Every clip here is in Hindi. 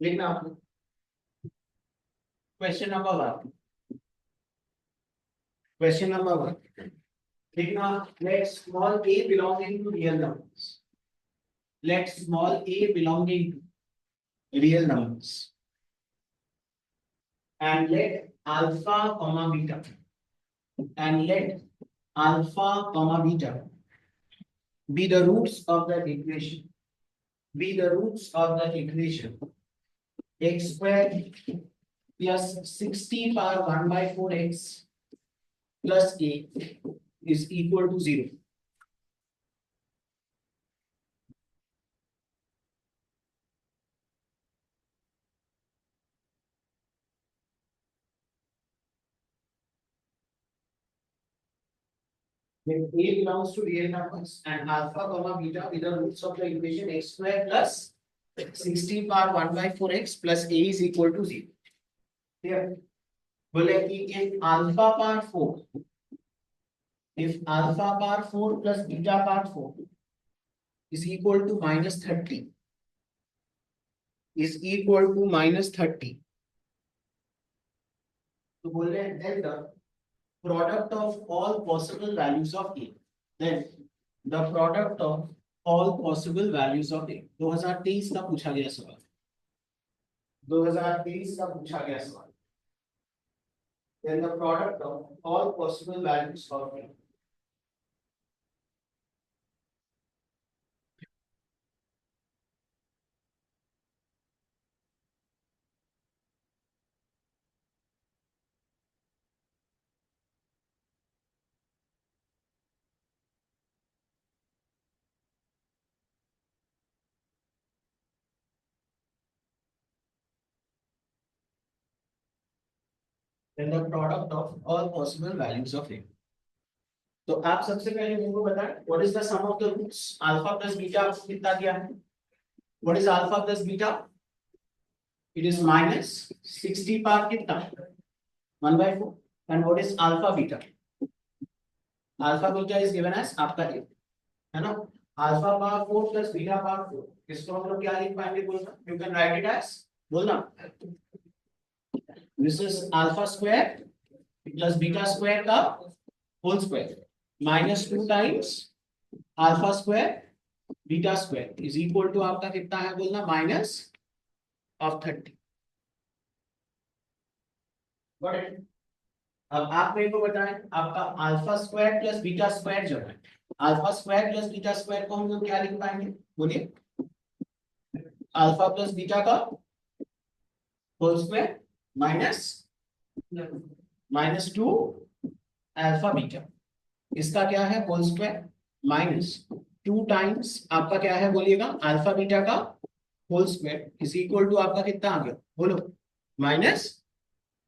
लिखना आपने क्वेश्चन नंबर 1। क्वेश्चन नंबर 1 लिखना। Let small a belonging to real numbers. Let small a belonging to real numbers and let alpha comma beta and let alpha comma beta be the roots of the equation. Be the roots of the equation x square plus 60 power 1 by 4x plus a is equal to 0. When a belongs to real numbers and alpha comma beta with the roots of the equation x square plus 60 power 1 by 4x plus a is equal to 0. Here, बोले कि if alpha power 4, if alpha power 4 plus beta power 4 is equal to minus 30, is equal to minus 30. तो बोल रहे हैं then the product of all possible values of a, then the product of all possible values of a 2023 का पूछा गया सवाल, 2023 का पूछा गया सवाल, then the product of all possible values of a then the product of all possible values of a. तो आप सबसे पहले मेरे को बताएं what is the sum of the roots alpha plus beta कितना दिया है, what is alpha plus beta, it is minus 60 power कितना 1 by 4 and what is alpha beta, alpha beta is given as आपका a है ना, alpha power 4 plus beta power 4 इसको हम लोग क्या लिख पाएंगे बोलना, you can write it as बोलना this is alpha square plus beta square का whole square minus 2 times alpha square beta square is equal to आपका कितना है बोलना माइनस ऑफ 30. अब आप मेरे को बताएं आपका alpha square plus beta square जो है, alpha square plus beta square को हम लोग क्या लिख पाएंगे बोलिए, अल्फा प्लस बीटा का whole square minus minus 2 alpha beta, इसका क्या है होल स्क्वायर माइनस 2 टाइम्स आपका क्या है बोलिएगा अल्फा बीटा का whole square is equal to आपका कितना आ गया बोलो माइनस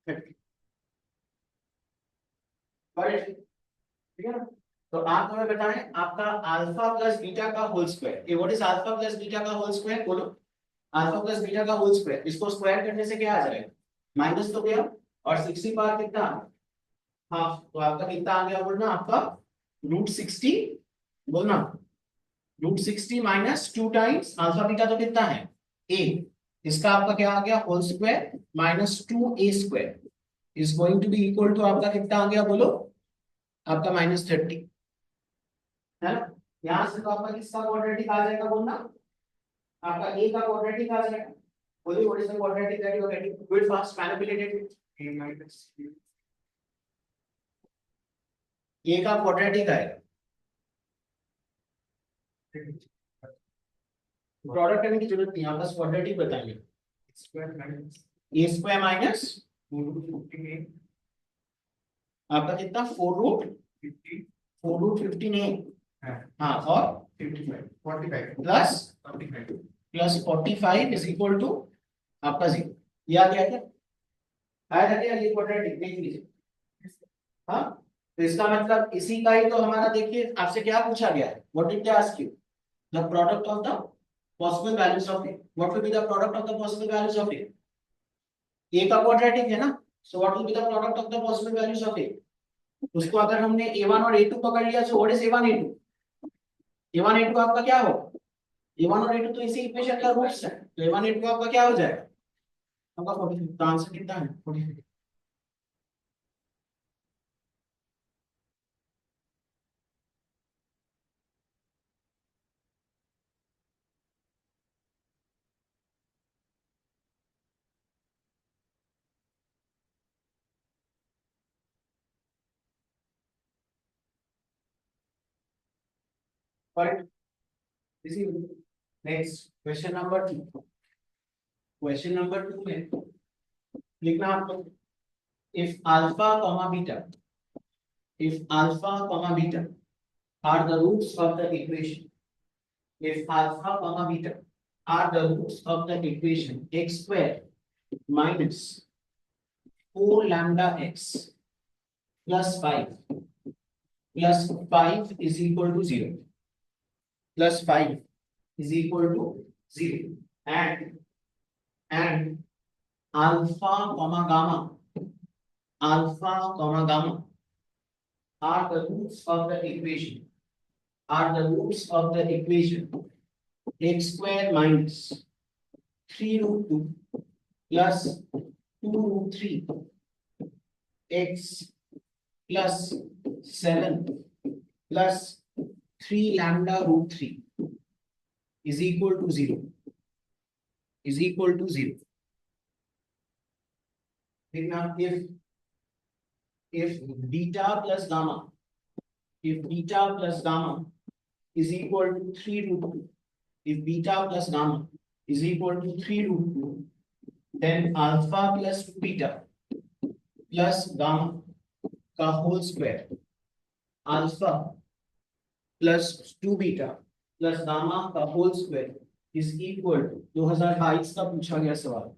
30. ठीक है ना, तो आप हमें बताएं आपका अल्फा प्लस बीटा का होल स्क्वायर, ये what is alpha plus beta का होल स्क्वायर बोलो, अल्फा प्लस बीटा का होल स्क्वायर इसको स्क्वायर करने से क्या आ जाएगा माइनस तो गया और 60 पावर कितना हाफ, तो आपका कितना आ गया बोलना आपका रूट 60 बोलना root 60 minus 2 times alpha beta तो कितना है a, इसका आपका क्या आ गया whole square minus 2a square is going to be equal to आपका कितना आ गया बोलो आपका माइनस 30 है ना, यहां से तो आपका किसका क्वाड्रेटिक आ जाएगा बोलना आपका a का क्वाड्रेटिक आ जाएगा, बोलिए what is the quadratic that you are getting, do it fast manipulated, a minus a का क्वाड्रेटिक आएगा, प्रोडक्ट करने की जरूरत नहीं, आप बस क्वाड्रेटिक बताइए a स्क्वायर माइनस आपका कितना 4 रूट 15a हाँ और 45 प्लस 45 इज इक्वल टू आपका 0, या क्या क्या आया था क्या ये क्वाड्रेटिक देख लीजिए, हाँ तो इसका मतलब इसी का ही तो हमारा देखिए आपसे क्या पूछा गया है, what did they ask you the product of the possible values of a, what will be the product of the possible values of a का क्वाड्रेटिक है ना, so what will be the product of the possible values of a, उसको अगर हमने a1 और a2 पकड़ लिया so what is a1 a2, a1 a2 आपका क्या हो a1 और a2 तो इसी इक्वेशन का रूट्स है, तो a1 a2 आपका क्या हो जाएगा आपका 45, तो आंसर कितना है 45। बट इसी next question number 2। Question number 2 में लिखना आपको, if alpha comma beta, if alpha comma beta are the roots of the equation, if alpha comma beta are the roots of the equation x square minus 4 lambda x plus 5 is equal to 0, plus 5 is equal to 0, and alpha comma gamma are the roots of the equation, x square minus 3 root 2 plus 2 root 3 x plus 7 plus 3 lambda root 3 is equal to 0, is equal to 0. Now if beta plus gamma, if beta plus gamma is equal to 3 root 2, if beta plus gamma is equal to 3 root 2, then alpha plus beta plus gamma का whole square, alpha plus 2 beta plus gamma का whole square is equal to 2022 का पूछा गया सवाल।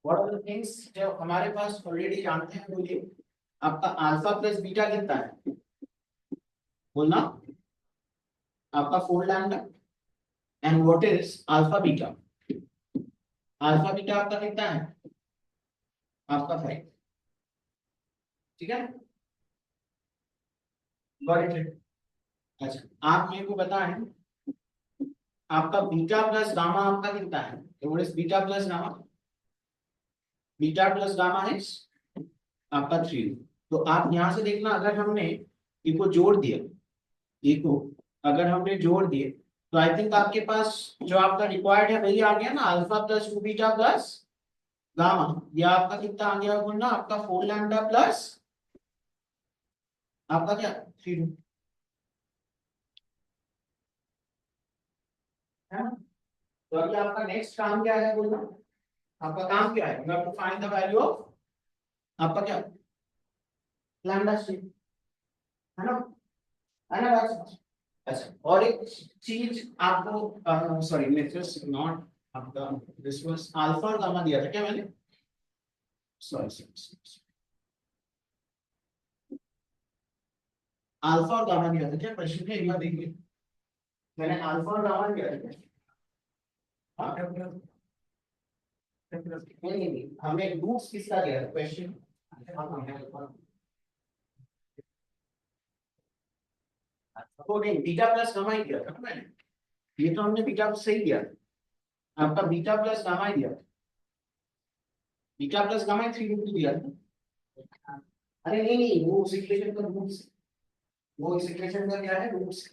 What are the things जो हमारे पास ऑलरेडी जानते हैं, बोलिए। आपका अल्फा प्लस बीटा कितना है बोलना, आपका 4 lambda, and what is alpha beta, alpha beta आपका कितना है, आपका 5, ठीक है। Got it. अच्छा आप मेरे को बताएं, आपका बीटा प्लस गामा आपका कितना है, what is beta plus gamma, beta plus gamma is आपका 3। तो आप यहां से देखना, अगर हमने इनको जोड़ दिया, इको अगर हमने जोड़ दिए, तो आई थिंक आपके पास जो आपका रिक्वायर्ड है वही आ गया ना, alpha plus 2 beta plus gamma. या आपका कितना आ गया बोलना, आपका 4 लैम्डा प्लस आपका क्या 3, है ना। तो अभी आपका नेक्स्ट काम क्या है बोलना, आपका काम क्या है, you have to find the value of आपका क्या लैम्डा सी, है ना, है ना बस। अच्छा, और एक चीज आपको, सॉरी मेथड्स नॉट आपका, दिस वाज अल्फा और गामा दिया था क्या मैंने, सॉरी सॉरी, अल्फा और गामा दिया था क्या क्वेश्चन में, एक बार देखिए, मैंने अल्फा और गामा दिया था क्या? हाँ, नहीं नहीं नहीं, हमने रूट्स किसका दिया था क्वेश्चन, वो नहीं, बीटा प्लस गामा ही दिया था ना मैंने, ये तो हमने बीटा सही दिया था, आपका बीटा प्लस गामा ही दिया था, बीटा प्लस गामा ही 3 रूट दिया था। अरे नहीं नहीं, वो उस इक्वेशन का रूट्स, वो इस इक्वेशन का क्या है रूट्स।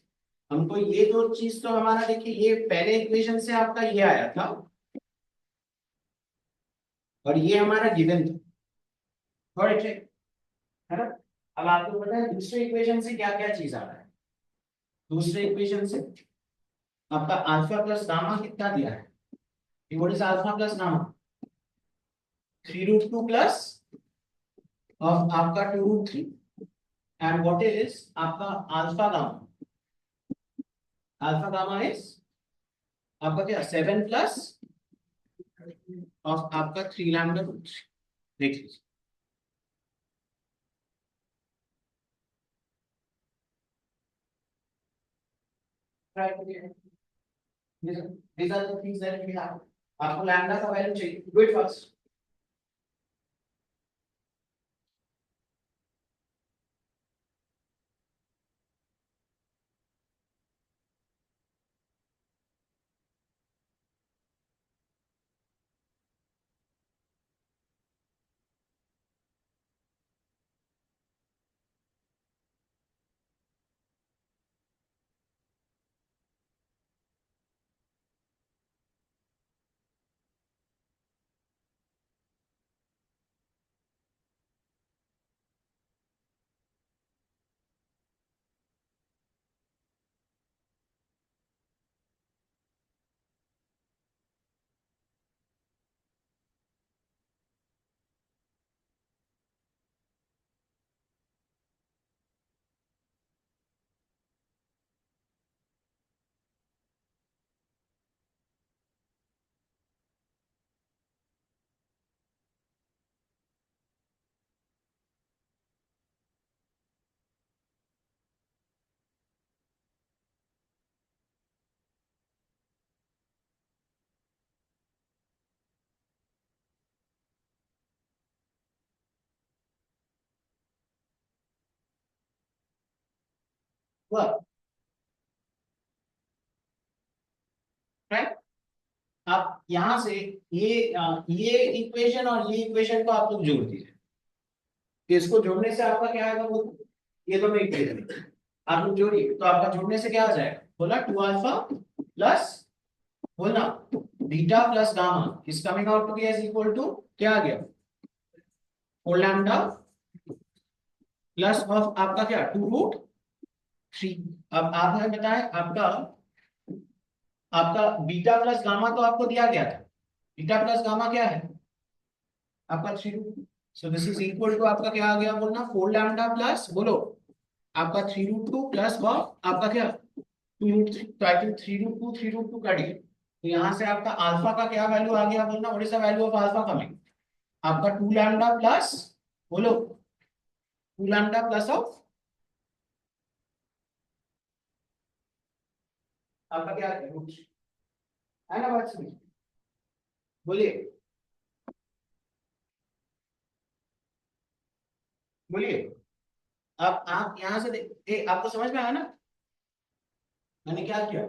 हमको ये दो चीज तो हमारा देखिए, ये पहले इक्वेशन से आपका ये आया था, और ये हमारा गिवन था, करेक्ट है ना। अब आपको पता है दूसरे इक्वेशन से क्या क्या चीज आ रहा है, दूसरे इक्वेशन से आपका अल्फा प्लस गामा कितना दिया है, what is alpha plus gamma, 3 root 2 plus of आपका 2 रूट 3, एंड व्हाट इज आपका alpha gamma, alpha gamma is आपका क्या 7 प्लस ऑफ आपका 3 लैम्डा रूट 3, देख लीजिए। These are the things that we have. आपको लैम्डा का वैल्यू चाहिए, डू इट फर्स्ट। हुआ राइट। आप यहाँ से ये इक्वेशन और ये इक्वेशन को आप लोग जोड़ दीजिए, इसको जोड़ने से आपका क्या आएगा वो, ये दोनों इक्वेशन आप लोग जोड़िए, तो आपका जोड़ने से क्या आ जाएगा बोला, 2 अल्फा प्लस बोलना beta plus gamma is coming out to be as equal to क्या आ गया, 4 लैम्डा प्लस ऑफ आपका क्या 2 रूट 3। अब आप हमें बताएं, आपका आपका बीटा प्लस गामा तो आपको दिया गया था, बीटा प्लस गामा क्या है आपका 3 root, so this is equal to आपका क्या आ गया बोलना, 4 लैम्डा प्लस बोलो आपका 3 रूट 2 प्लस आपका क्या 2 रूट 3, तो आई थिंक 3 रूट 2 कट गया, तो यहाँ से आपका अल्फा का क्या वैल्यू आ गया बोलना, what is the value of alpha coming, आपका 2 लैम्डा प्लस बोलो 2 लैम्डा प्लस ऑफ आपका क्या रूट है ना, बात सुनिए, बोलिए बोलिए। अब आप यहाँ से आपको समझ में आया ना, मैंने क्या किया,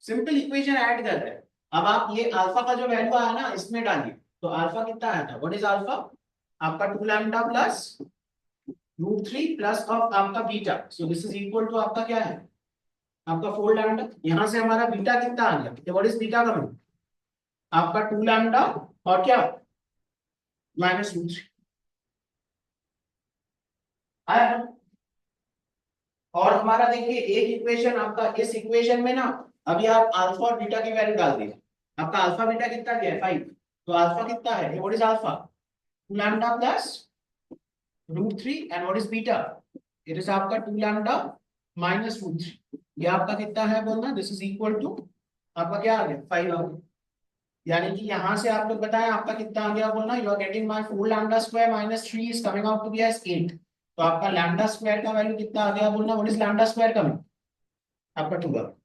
सिंपल इक्वेशन ऐड कर रहे हैं। अब आप ये अल्फा का जो वैल्यू आया ना इसमें डालिए, तो अल्फा कितना आया था, व्हाट इज अल्फा, आपका 2 लैम्डा प्लस √3 प्लस ऑफ आपका beta, so this is equal to आपका क्या है, आपका 4 लैम्डा। यहां से हमारा बीटा कितना आ गया, व्हाट इज बीटा का वैल्यू, आपका 2 लैम्डा और क्या -√3 आया। और हमारा देखिए एक इक्वेशन आपका, इस इक्वेशन में ना अभी आप अल्फा और बीटा की वैल्यू डाल दीजिए, आपका अल्फा बीटा कितना गया है 5, तो अल्फा कितना है, what is alpha, 2 lambda plus √3 and what is beta, it is आपका 2 लैम्डा -√3, ये आपका कितना है बोलना, दिस इज इक्वल टू आपका क्या आ गया 5 आ गया। यानी कि यहां से आप लोग बताएं आपका कितना आ गया बोलना, you are getting my 4 lambda square minus 3 is coming out to be as 8, तो आपका लैम्डा स्क्वायर का वैल्यू कितना आ गया बोलना, व्हाट इज लैम्डा स्क्वायर का वैल्यू, आपका 2 आ गया।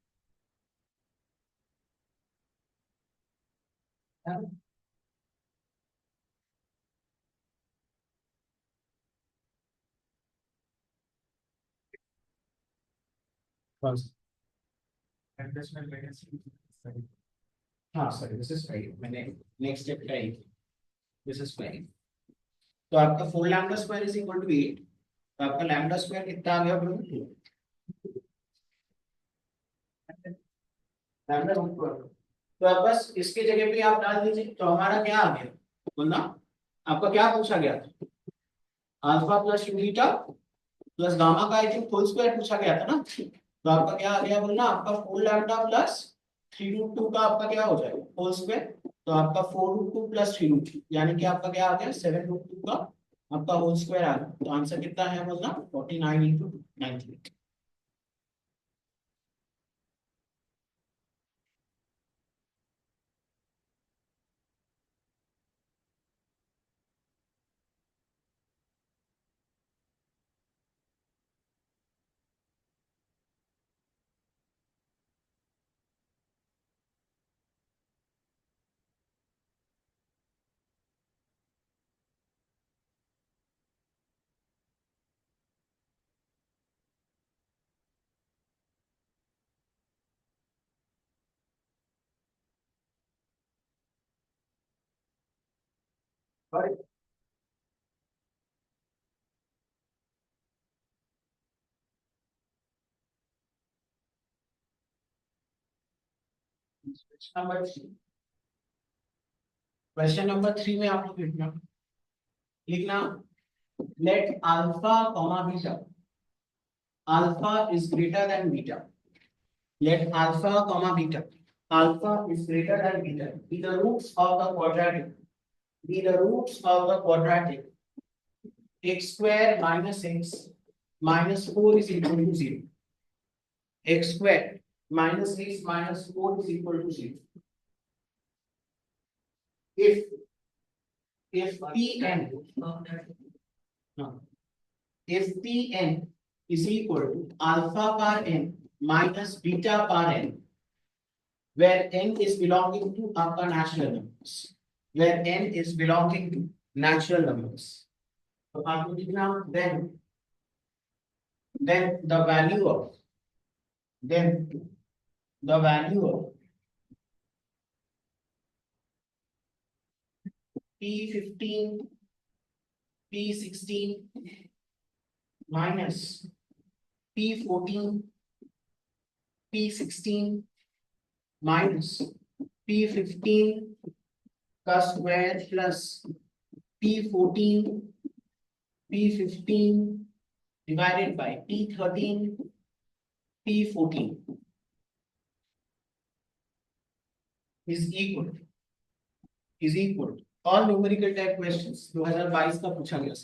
First, additional vacancy. हाँ सर, दिस इज फाइव, मैंने next step try, this is five, तो आपका 4 lambda square is equal to 8, तो आपका लैम्डा स्क्वायर कितना आ गया बोलो, लैम्डा √2। तो अब बस इसके जगह पे आप डाल दीजिए, तो हमारा क्या आ गया बोलना, आपका क्या पूछा गया था, alpha plus beta plus gamma का आई थिंक होल स्क्वायर पूछा गया था ना, तो आपका क्या आ गया बोलना, आपका 4 लैम्डा प्लस 3√2 का आपका क्या हो जाएगा होल स्क्वायर, तो आपका 4√2 प्लस 3√2 यानी कि आपका क्या आ गया 7√2 का आपका होल स्क्वायर आ गया, तो आंसर कितना है बोलना 49 इंटू 98। और क्वेश्चन नंबर 3 में आप लोग लिखना, लिखना let alpha comma beta, alpha is greater than beta, let alpha comma beta, alpha is greater than beta, be the roots of the quadratic, be the roots of the quadratic x square minus x minus 4 is equal to 0, x square minus x minus 4 is equal to 0, if Pn no, if Pn is equal to alpha par n minus beta par n, where n is belonging to आपका natural numbers, where n is belonging to natural numbers, तो आपको लिखना then the value of, then the value of P15 P16 minus P14 P16 minus P15 का square plus P14 P15 divided by P13 P14 is equal all numerical type questions 2022 का पूछा गया।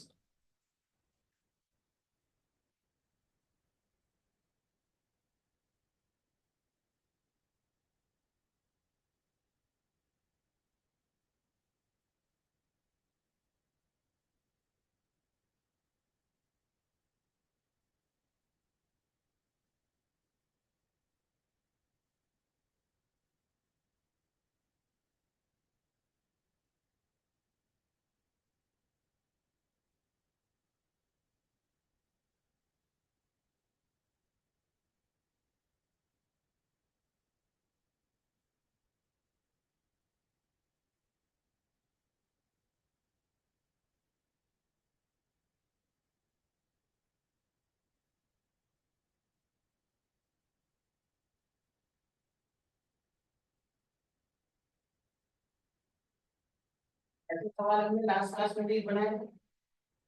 ऐसे सवाल हमने लास्ट क्लास में भी बनाए थे,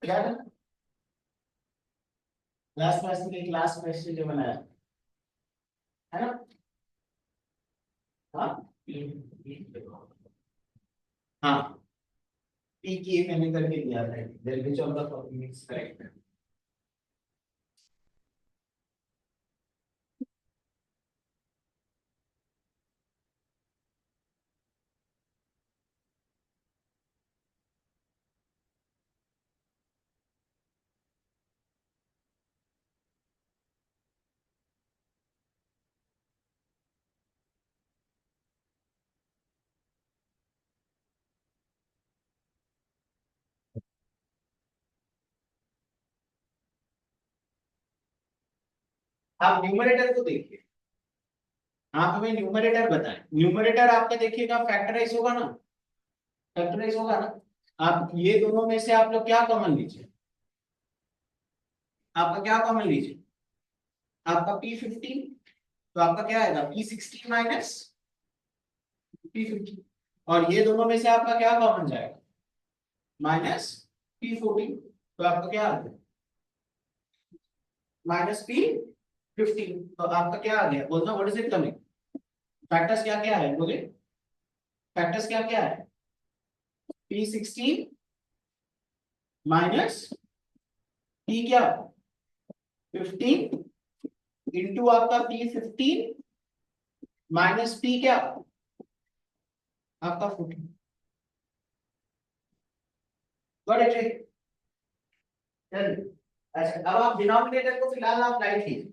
याद है? लास्ट क्लास में एक लास्ट क्वेश्चन जो बनाया है ना। हाँ हाँ, पी की मैंने करके दिया था, there which of the following is correct. आप न्यूमरेटर को देखिए, आप हमें न्यूमरेटर बताएं। न्यूमरेटर आपका देखिएगा फैक्टराइज होगा ना, फैक्टराइज होगा ना। आप ये दोनों में से आप लोग क्या कॉमन लीजिए, आपका क्या कॉमन लीजिए, आपका P15, तो आपका क्या आएगा P16 माइनस P15, और ये दोनों में से आपका क्या कॉमन जाएगा, -P14, तो आपका क्या आ गया -P15, तो आपका क्या आ गया बोलना, what is it coming, factors क्या क्या है बोले, फैक्टर्स क्या क्या है, P16 माइनस P क्या 15 इंटू आपका P15 माइनस P क्या आपका 14, गॉट इट। चलिए, अच्छा अब आप डिनोमिनेटर को फिलहाल आप राइट कीजिए,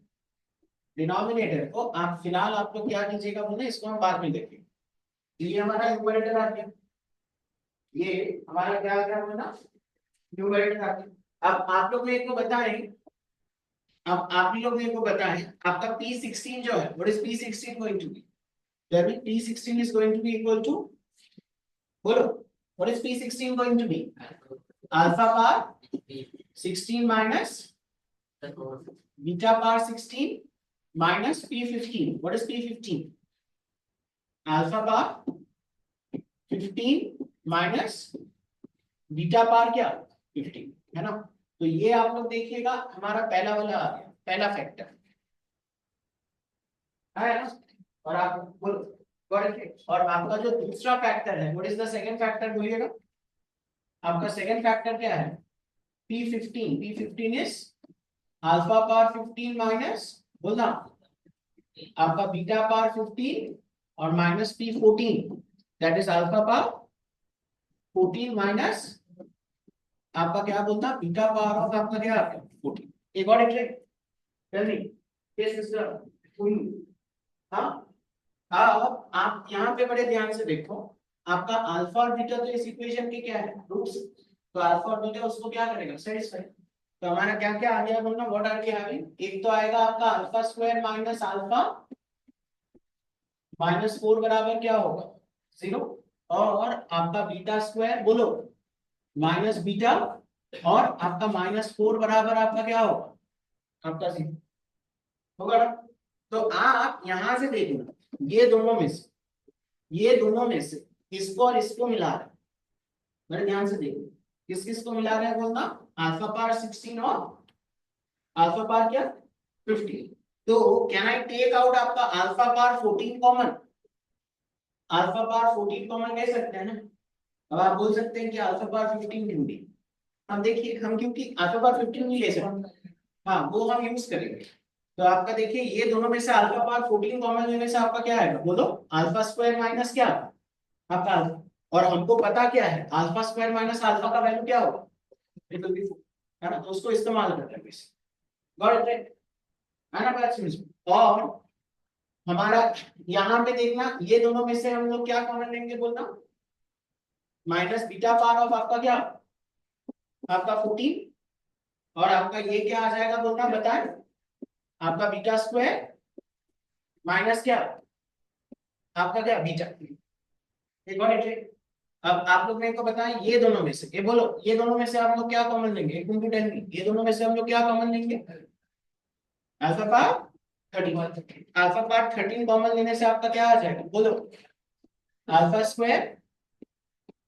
डिनोमिनेटर को आप फिलहाल आप लोग क्या कीजिएगा बोले, इसको हम बाद में देखेंगे। ये हमारा न्यूमरेटर आ गया, ये हमारा क्या आ गया बोला, न्यूमरेटर आ गया। अब आप लोग मेरे को बताएं, अब आप ही लोग मेरे को बताएं, आपका P16 जो है, what is P16 going to be, that mean P16 is going to be equal to, बोलो, what is P16 going to be, alpha power 16 minus beta power 16 minus P15, what is P15, alpha power 15 minus beta पार क्या 15, है ना। तो ये आप लोग देखिएगा हमारा पहला वाला आ गया, पहला फैक्टर है ना। और आप बोलो, और आपका जो दूसरा फैक्टर है, what is the second factor बोलिएगा, आपका सेकंड फैक्टर क्या है P15, P15 is alpha power 15 minus, बोलना आपका बीटा पावर 15 और minus P14, that is alpha power 14 minus आपका क्या बोलता, बीटा पावर ऑफ आपका क्या आ गया 14, एक और एक टेल मी, यस मिस्टर, हाँ हाँ। अब आप यहाँ पे बड़े ध्यान से देखो, आपका अल्फा और बीटा तो इस इक्वेशन के क्या है रूट्स, तो अल्फा और बीटा उसको क्या करेगा सेटिस्फाई। तो हमारा क्या क्या आ गया बोलना, व्हाट आर वी हैविंग, एक तो आएगा आपका अल्फा स्क्वायर माइनस अल्फा -4 बराबर क्या होगा 0, और आपका बीटा स्क्वायर बोलो माइनस बीटा, और आपका -4 बराबर आपका क्या होगा आपका 0 होगा ना। तो आप यहां से देखना, ये दोनों में से, ये दोनों में से इसको और इसको मिला रहे हैं, बड़े ध्यान से देखो, किस किस को मिला रहे हैं बोलना, अल्फा पावर 16 और अल्फा पावर क्या 15, तो कैन आई टेक आउट आपका alpha power 14 common, alpha power 14 common ले सकते हैं ना। अब आप बोल सकते हैं कि अल्फा पावर 15 क्यों दी, हम देखिए हम क्योंकि अल्फा पावर 15 नहीं ले सकते, हाँ वो हम यूज करेंगे। तो आपका देखिए ये दोनों में से अल्फा पावर 14 कॉमन लेने से आपका क्या आएगा बोलो, अल्फा स्क्वायर माइनस क्या आपका अल्फा, और हमको पता क्या है अल्फा स्क्वायर माइनस अल्फा का वैल्यू क्या होगा, इट विल बी 4, है ना। तो उसको इस्तेमाल करते हैं बेसिक, गॉट इट, है ना बात समझ में। और हमारा यहाँ पे देखना, ये दोनों में से हम लोग क्या कॉमन लेंगे बोलना, माइनस बीटा पावर ऑफ आपका क्या आपका 14, और आपका ये क्या आ जाएगा बोलना बताएं, आपका बीटा स्क्वायर माइनस क्या आपका क्या बीटा, एक और एक। अब आप लोग मेरे को बताएं ये दोनों में से, ये बोलो ये दोनों में से आप लोग क्या कॉमन लेंगे, एक मिनट टेल मी, ये दोनों में से हम लोग क्या कॉमन लेंगे, alpha power 13, alpha power 13 common लेने से आपका क्या आ जाएगा बोलो, अल्फा स्क्वायर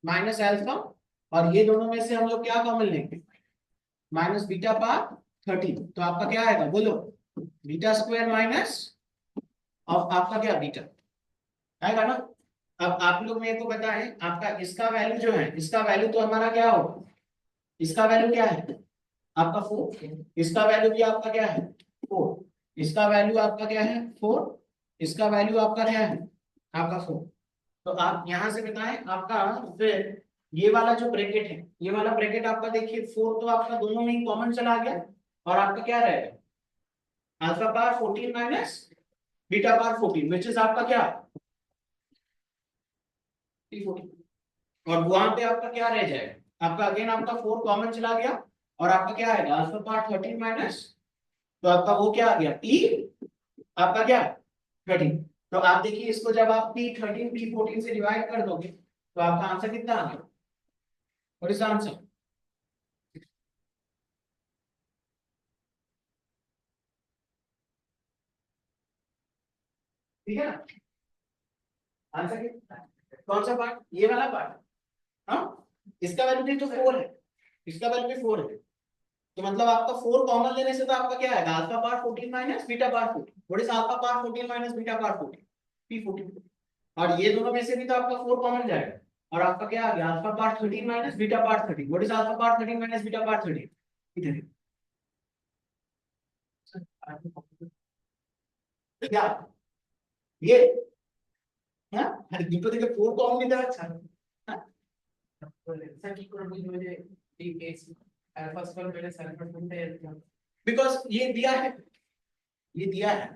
माइनस अल्फा, और ये दोनों में से हम लोग क्या कॉमन लेंगे, माइनस बीटा पावर 13, तो आपका क्या आएगा बोलो, बीटा स्क्वायर माइनस, और आपका क्या बीटा आएगा ना। अब आप लोग मेरे को बताएं, आपका इसका वैल्यू जो है, इसका वैल्यू तो हमारा क्या होगा, इसका वैल्यू क्या है आपका 4, इसका वैल्यू भी आपका क्या है 4, इसका वैल्यू आपका क्या है 4, इसका वैल्यू आपका क्या है आपका 4। तो आप यहां से बताएं आपका, फिर ये वाला जो ब्रैकेट है, ये वाला ब्रैकेट आपका देखिए 4 तो आपका दोनों में ही कॉमन चला गया, और आपका क्या रहेगा, alpha power 14 minus beta power 14, which is आपका क्या P14। और वहां पे आपका क्या रह जाएगा, आपका अगेन आपका 4 कॉमन चला गया, और आपका क्या आएगा अल्फा पावर 13 माइनस, तो आपका वो क्या आ गया P, आपका क्या 13। तो आप देखिए इसको जब आप P13 P14 से डिवाइड कर दोगे तो आपका आंसर कितना आ गया, व्हाट इज आंसर, ठीक है ना, आंसर कितना है? कौन सा पार्ट, ये वाला पार्ट, हाँ, इसका वैल्यू भी तो 4 है, इसका वैल्यू भी 4 है, तो मतलब आपका 4 कॉमन लेने से तो आपका क्या आएगा alpha power 14 minus beta power 14, what is alpha power 14 minus beta power 14, P14। और ये दोनों में से भी तो आपका 4 कॉमन जाएगा, और आपका क्या आ गया alpha power 13 minus beta power 13, what is alpha power 13 minus beta power 13, इधर क्या ये, हाँ अरे দুটো থেকে 4 কমন নিতে পারছ না, স্যার কি করে বুঝবো যে এই case alpha square minus alpha कोनটা है, बिकॉज ये दिया है, ये दिया है,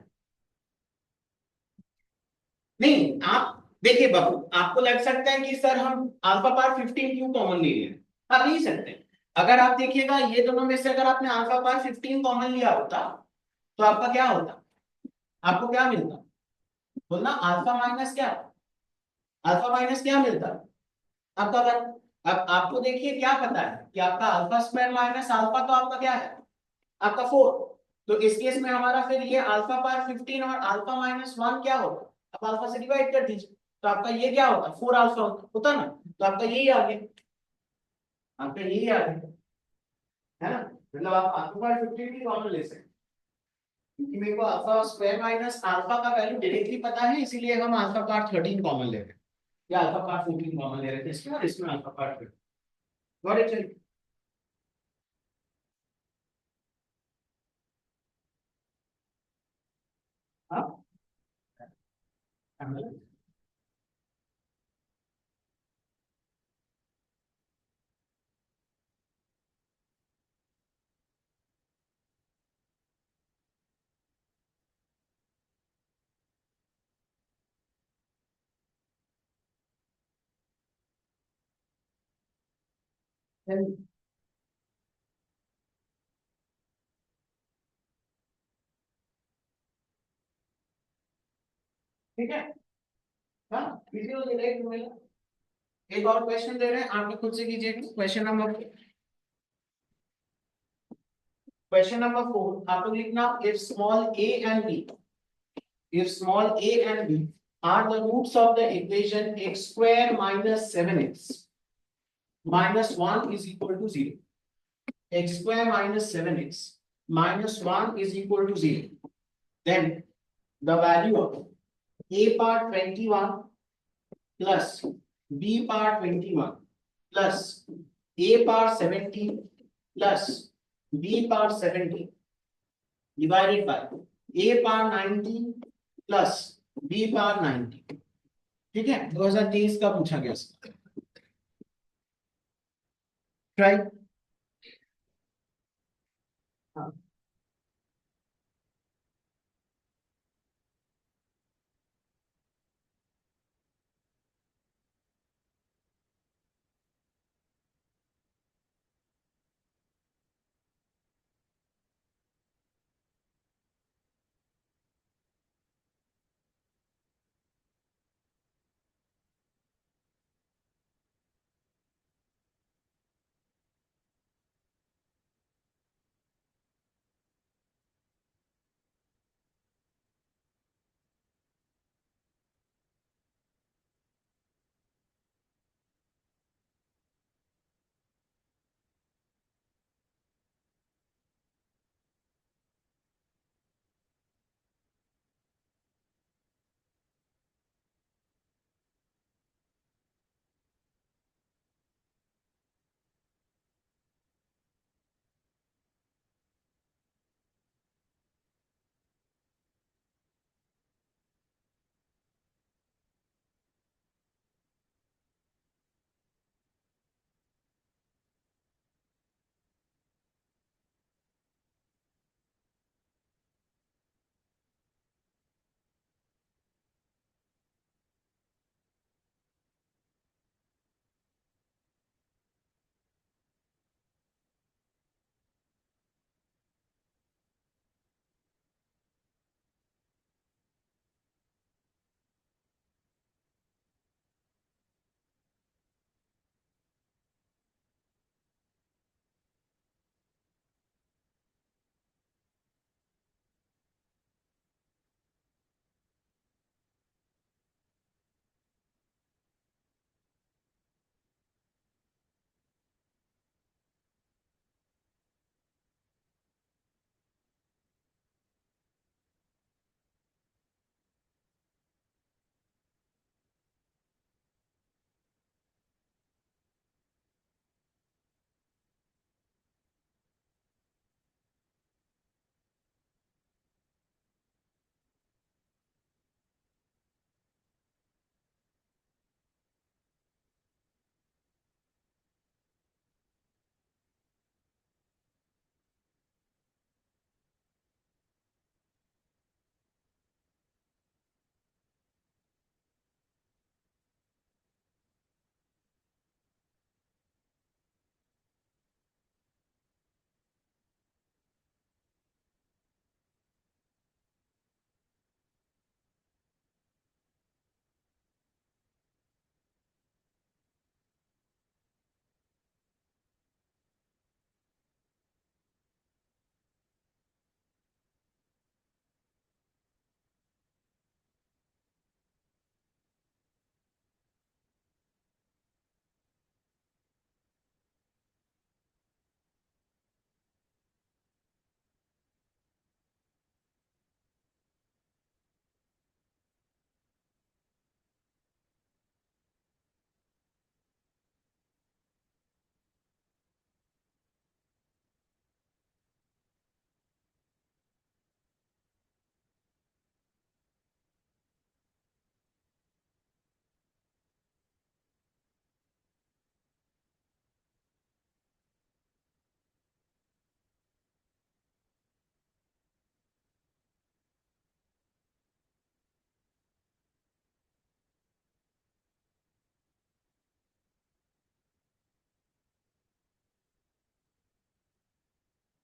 नहीं आप देखिए बाबू, आपको लग सकता है कि सर हम अल्फा पावर 15 क्यों कॉमन ले रहे हैं, आप नहीं सकते। अगर आप देखिएगा ये दोनों में से अगर आपने अल्फा पावर 15 कॉमन लिया होता तो आपका क्या होता, आपको क्या मिलता, बोलना अल्फा माइनस क्या, अल्फा माइनस क्या मिलता आपका अगर, अब आपको देखिए क्या पता है कि आपका अल्फा स्क्वायर माइनस अल्फा तो आपका क्या है आपका 4, तो इस केस में हमारा फिर ये अल्फा पावर 15 और अल्फा माइनस 1 क्या होगा, आप अल्फा से डिवाइड कर दीजिए, तो आपका ये क्या होता 4 अल्फा होता ना, तो आपका यही आ गया, आपका यही आ गया, है ना, मतलब आप अल्फा पावर 15 भी कॉमन ले सकते हैं, क्योंकि मेरे को अल्फा स्क्वायर माइनस अल्फा का वैल्यू डायरेक्टली पता है, इसीलिए हम अल्फा पावर 13 कॉमन ले रहे हैं, या अल्फा पावर 14 कॉमन ले रहे थे इसमें, और इसमें अल्फा पावर 13, गॉट इट, चलिए। हाँ ठीक है, हाँ इजी हो जाएगा। एक और क्वेश्चन दे रहे हैं, आप लोग खुद से कीजिए, क्वेश्चन नंबर 4 आप लोग लिखना, if small a and b, if small a and b are the roots of the equation x square minus 7x minus 1 is equal to 0, x square minus 7x minus 1 is equal to 0, then the value of a power 21 plus b power 21 plus a power 17 plus b power 17 divided by a power 19 plus b power 90, ठीक है 2023 का पूछा गया ट्राई, हाँ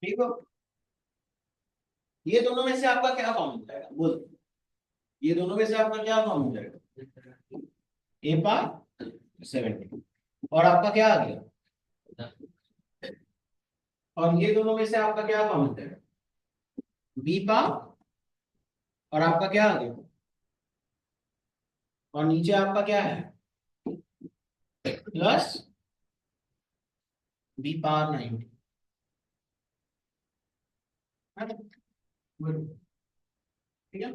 ठीक हो? ये दोनों में से आपका क्या कॉमन जाएगा बोल? ये दोनों में से आपका क्या कॉमन जाएगा? ए पार 70 और आपका क्या आ गया? और ये दोनों में से आपका क्या कॉमन जाएगा? बी पार और आपका क्या आ गया? और नीचे आपका क्या है? प्लस बी पार 90। ठीक है।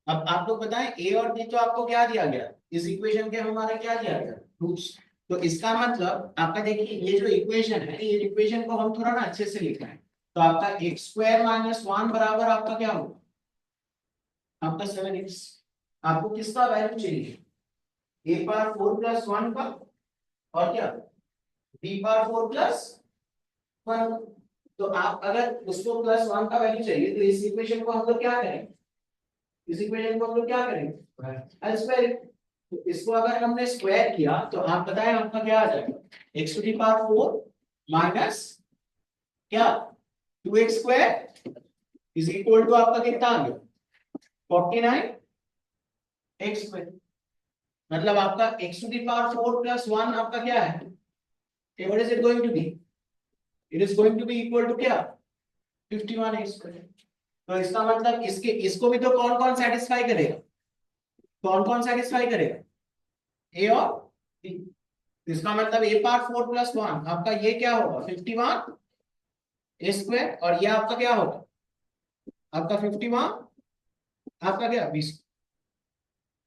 अब आपको पता है ए और बी तो आपको क्या दिया गया इस इक्वेशन के हमारे क्या दिया गया रूट्स। तो इसका मतलब आपका देखिए ये जो इक्वेशन है ये इक्वेशन को हम थोड़ा ना अच्छे से लिखना है। तो आपका एक्स स्क्वायर माइनस वन बराबर आपका क्या होगा? आपका 7x। आपको किसका वैल्यू चाहिए? ए पावर 4 + 1 का और क्या बी पावर 4 + 1। तो आप अगर उसको +1 का वैल्यू चाहिए तो इस इक्वेशन को हम लोग क्या करेंगे? इस इक्वेशन को हम लोग क्या करेंगे? स्क्वायर। तो इसको अगर हमने स्क्वायर किया तो आप बताएं आपका क्या आ जाएगा? x⁴ माइनस क्या 2x² इज इक्वल टू आपका कितना आ गया? 49x²। मतलब आपका x⁴ + 1 आपका क्या है? What is it going to be? It is going to be equal to क्या? 51x²। तो इसका मतलब इसके इसको भी तो कौन कौन सेटिस्फाई करेगा? कौन कौन सेटिस्फाई करेगा? ए और बी। इसका मतलब a⁴ + 1 आपका ये क्या होगा? 51 a² और ये आपका क्या होगा? आपका 51 आपका क्या 20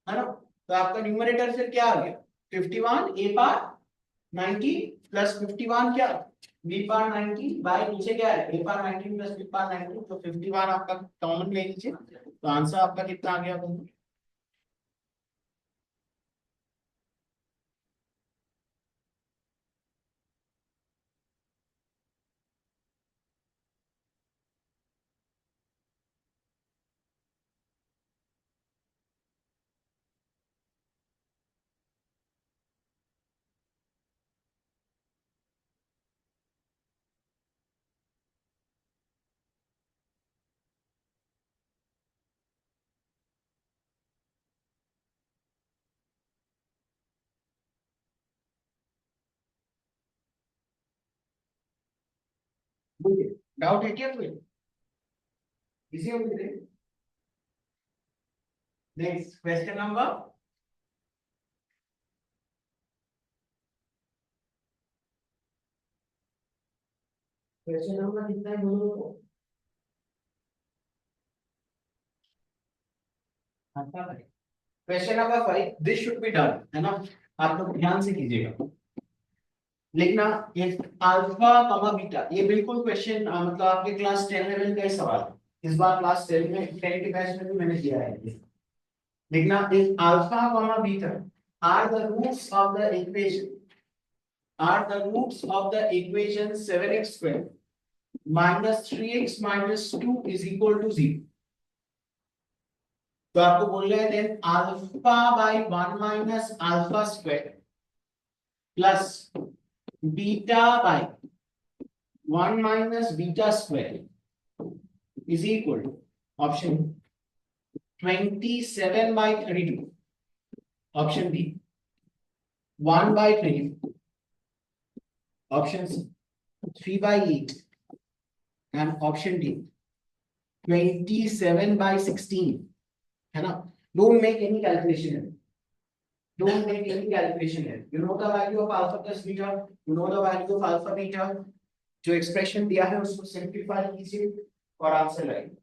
है ना। तो आपका न्यूमरेटर फिर क्या आ गया? 51 a⁴ 90 प्लस 51 क्या b⁴ 90 बाय नीचे क्या है a⁴ 90 प्लस b⁴ 90। तो 51 आपका कॉमन ले लीजिए तो आंसर आपका कितना आ गया बंधु? डाउट है क्या कोई? इजी हो गई? Next question number. Question number कितना है बोलो तो? Question number 5 this should be done है ना। आप लोग ध्यान से कीजिएगा लिखना। ये अल्फा कमा बीटा ये बिल्कुल क्वेश्चन मतलब आपके क्लास 10 लेवल का ही सवाल है। इस बार क्लास 10 में 10 के बैच में भी मैंने दिया है ये। लिखना if alpha comma beta are the roots of the equation are the roots of the equation 7x square minus 3x minus 2 is equal to 0। तो आपको बोल रहे हैं then alpha by 1 minus alpha square plus beta by 1 minus beta square is equal to option 27/32। Option B 1/22। Option C 3/8 and option D 27/16 है ना। Don't make any calculation. Don't make any calculation here. You know the value of alpha plus beta. You know the value of alpha beta. जो एक्सप्रेशन दिया है उसको सिंप्लीफाई कीजिए और आंसर लाइए।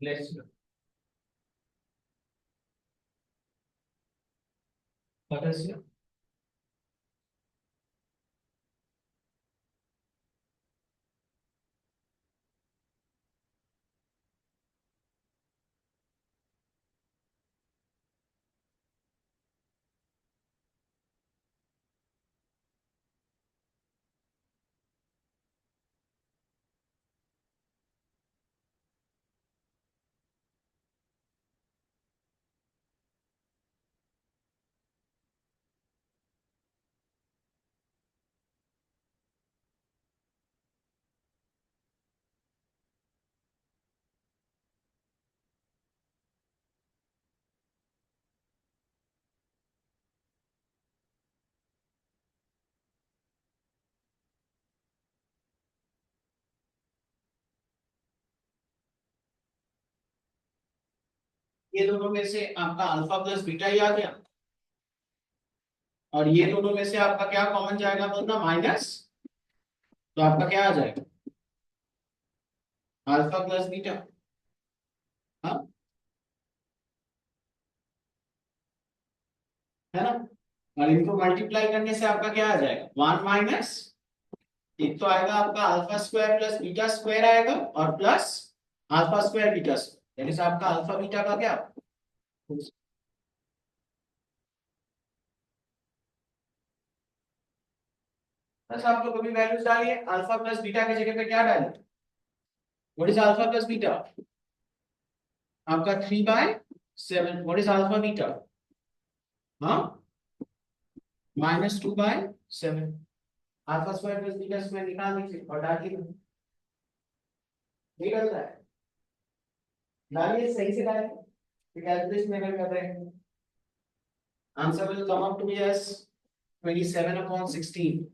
Let's what is it? ये दोनों में से आपका अल्फा प्लस बीटा ही आ गया, और ये दोनों में से आपका क्या कॉमन जाएगा बोलना माइनस, तो आपका क्या आ जाएगा अल्फा प्लस बीटा। हाँ, है ना, और इनको मल्टीप्लाई करने से आपका क्या आ जाएगा 1 माइनस, एक तो आएगा आपका alpha square plus beta square आएगा, और plus alpha square beta square, यानी से आपका अल्फा बीटा का क्या, बस आप लोग कभी वैल्यूज डालिए, अल्फा प्लस बीटा की जगह पे क्या डालें, what is alpha plus beta, आपका 3/7, व्हाट इज अल्फा बीटा, हाँ -2/7, alpha square plus beta square निकाल दीजिए और डालिए, ये करता है, डालिए सही से डालिए, कैलकुलेशन अगर कर रहे हैं, answer will come up to be as 27/16।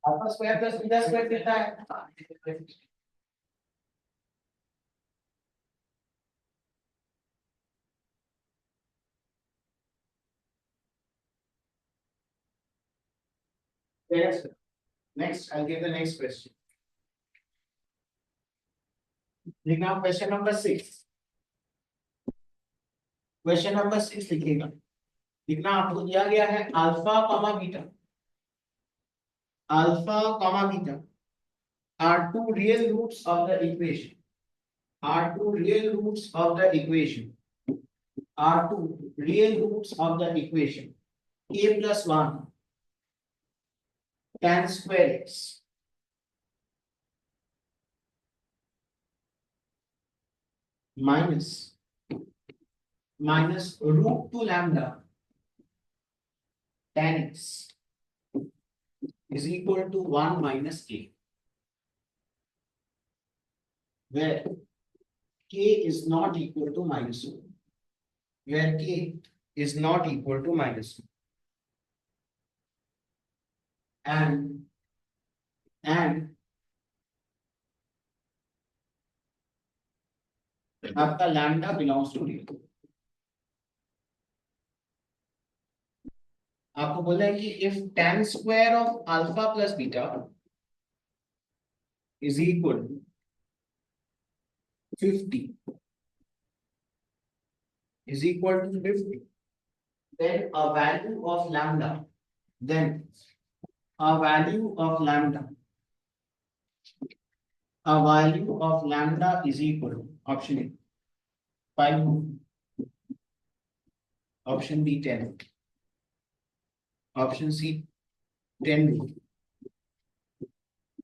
Alpha square plus beta square कितना है, yes. Next, I'll give the next question. देखना क्वेश्चन नंबर 6, क्वेश्चन नंबर 6 लिखिएगा, लिखना आपको दिया गया है alpha comma beta, alpha comma beta are two real roots of the equation, are two real roots of the equation, are two real roots of the equation a plus 1 tan square x minus root 2 lambda tan x is equal to 1 minus a, where k is not equal to -1, where k is not equal to -1, and आपका lambda belongs to real। आपको बोला है कि if tan square of alpha plus beta is equal to 50, is equal to 50, then a value of lambda, then a value of lambda, a value of lambda is equal to option A 5, option B 10, option C 10,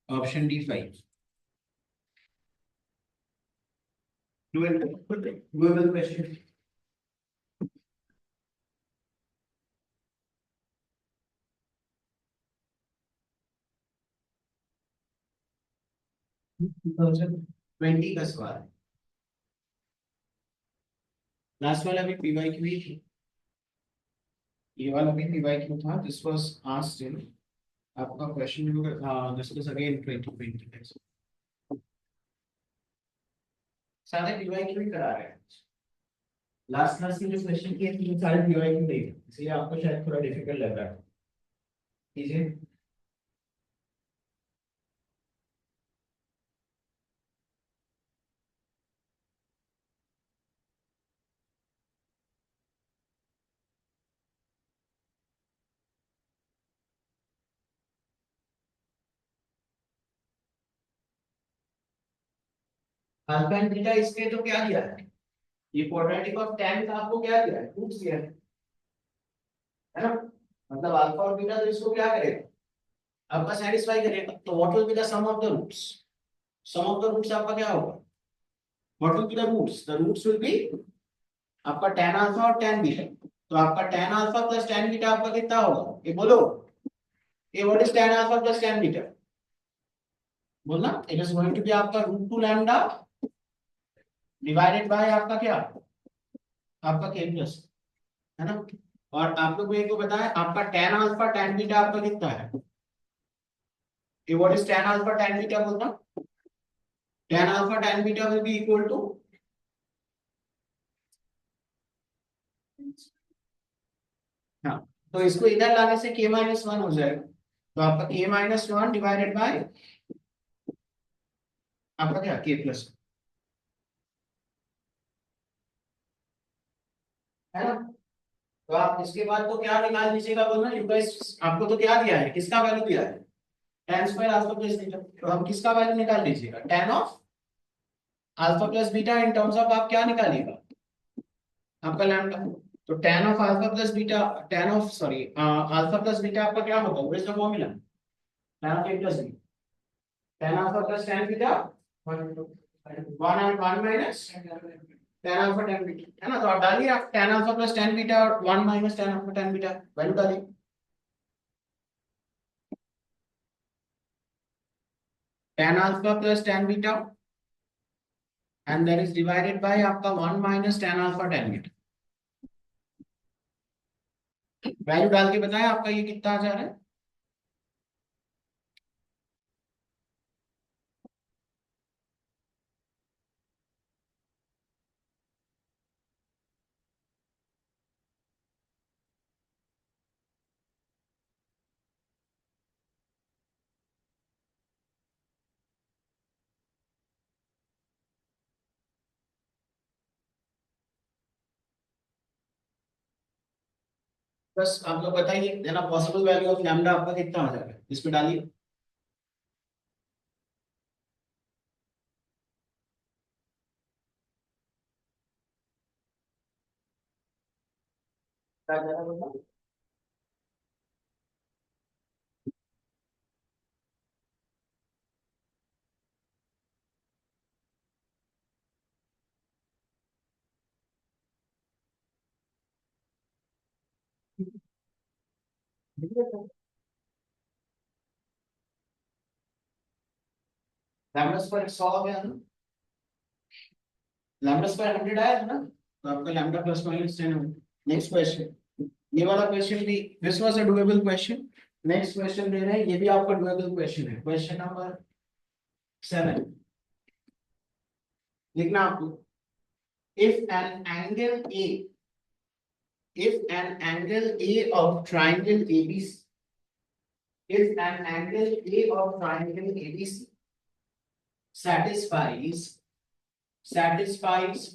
option D 5। Doable question। Thousand 20 का सवाल, लास्ट वाला भी पीवाई की हुई थी। ये वाला भी पीवाई क्यों था, दिस वाज आस्क्ड इन आपका question number this was again 2020 सारे पीवाई क्यों ही करा रहे हैं। लास्ट क्लास में जो क्वेश्चन किए थे वो सारे पीवाई क्यों नहीं थे, इसलिए आपको शायद थोड़ा डिफिकल्ट लग रहा है। कीजिए। अल्फा एंड बीटा इसके तो क्या दिया है, ये क्वाड्रेटिक ऑफ tan का आपको क्या दिया है, रूट्स दिया है ना। मतलब अल्फा और बीटा तो इसको क्या करेगा, आपका सेटिस्फाई करेगा। तो what will be the sum of the roots, sum of the roots आपका क्या होगा, what will be the roots, the roots will be आपका tan अल्फा और tan बीटा। तो आपका tan alpha plus tan beta आपका कितना होगा, ये बोलो, ये what is tan alpha plus tan beta, बोलना। It is going to be आपका रूट 2 लैम्डा डिवाइडेड बाय आपका क्या, आपका k प्लस, है ना। और आप लोग को बताया आपका tan अल्फा tan बीटा आपका कितना है, ये what is tan alpha tan beta, बोलना। tan alpha tan beta will be equal to, हाँ, तो इसको इधर लाने से k माइनस वन हो जाएगा। तो आपका k minus one divided by आपका क्या k प्लस, है ना। तो आप इसके बाद तो क्या निकाल लीजिएगा, बोलना यू गाइस, आपको तो क्या दिया है, किसका वैल्यू दिया है, tan square alpha plus beta. तो हम किसका वैल्यू निकाल लीजिएगा, tan of alpha plus beta in terms of आप क्या निकालिएगा, आपका लैम्डा। तो tan of alpha plus beta, tan of sorry alpha plus beta आपका क्या होगा, what is the formula, tan of a plus b, tan alpha plus tan beta 1 और 1 minus tan alpha tan beta, है ना। तो आप डालिए, आप tan alpha plus tan beta और 1 minus tan alpha tan beta value डालिए। tan alpha plus tan beta and that is divided by आपका 1 minus tan alpha tan beta, value डाल के बताएं आपका ये कितना आ जा रहा है। बस आप लोग बताइए, देना पॉसिबल वैल्यू ऑफ लैम्डा आपका कितना आ जाएगा, इस पे डालिए। क्या जा रहा है, बताओ। लैम्डा स्क्वायर 100 आ गया ना, लैम्डा स्क्वायर 100 आया था ना, तो आपका लैम्डा प्लस माइनस 10 हो। नेक्स्ट क्वेश्चन, ये वाला क्वेश्चन भी this was a doable question. Next question दे रहे हैं, ये भी आपका डुएबल क्वेश्चन है, क्वेश्चन नंबर 7। लिखना आपको, if an angle A, if an angle A of triangle ABC, if an angle A of triangle ABC satisfies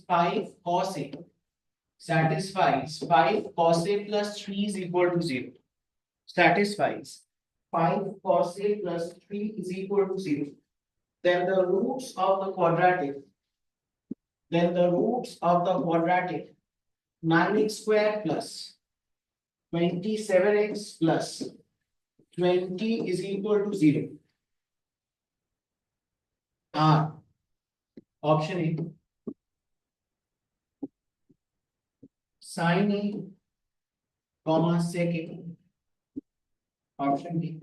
5 cos A, satisfies 5 cos A plus 3 is equal to 0, satisfies 5 cos A plus 3 is equal to 0, then the roots of the quadratic, then the roots of the quadratic 9x square plus 27x plus 20 is equal to 0 are option A sin A comma sec A, option B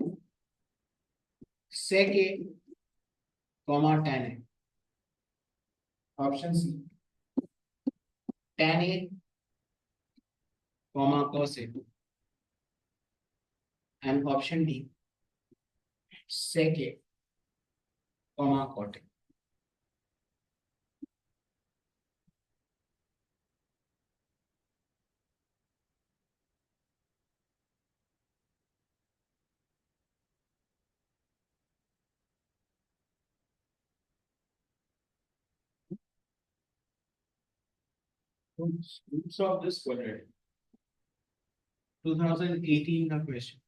sec A comma tan A, option C tan A comma cos A, and option D sec A comma cot A. Roots of this quadratic. 2018 का question.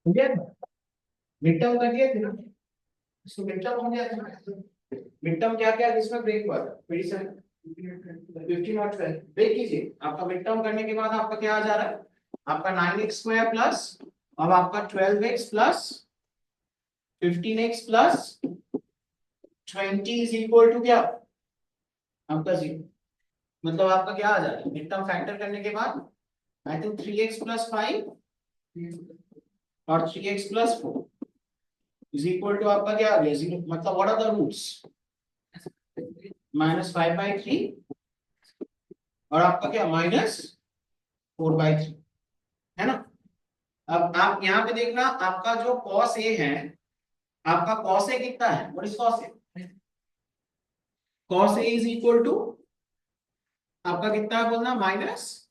मिड टर्म कर दिया था ना, इसको मिड टर्म हो गया था। मिड टर्म क्या क्या इसमें ब्रेक हुआ था 15 और 12 ब्रेक कीजिए। आपका मिड टर्म करने के बाद आपका क्या आ जा रहा है, आपका 9x स्क्वायर प्लस अब आपका 12x plus 15x plus 20 is equal to क्या, आपका 0। मतलब आपका क्या आ जा रहा है मिड टर्म फैक्टर करने के बाद आई थिंक 3x प्लस 5 और 3x plus 4 is equal to आपका क्या आ गया 0। मतलब व्हाट आर द रूट्स, -5/3 और आपका क्या -4/3 है ना। अब आप यहाँ पे देखना आपका जो cos a है, आपका cos a कितना है, what is cos a, cos a is equal to आपका कितना है बोलना माइनस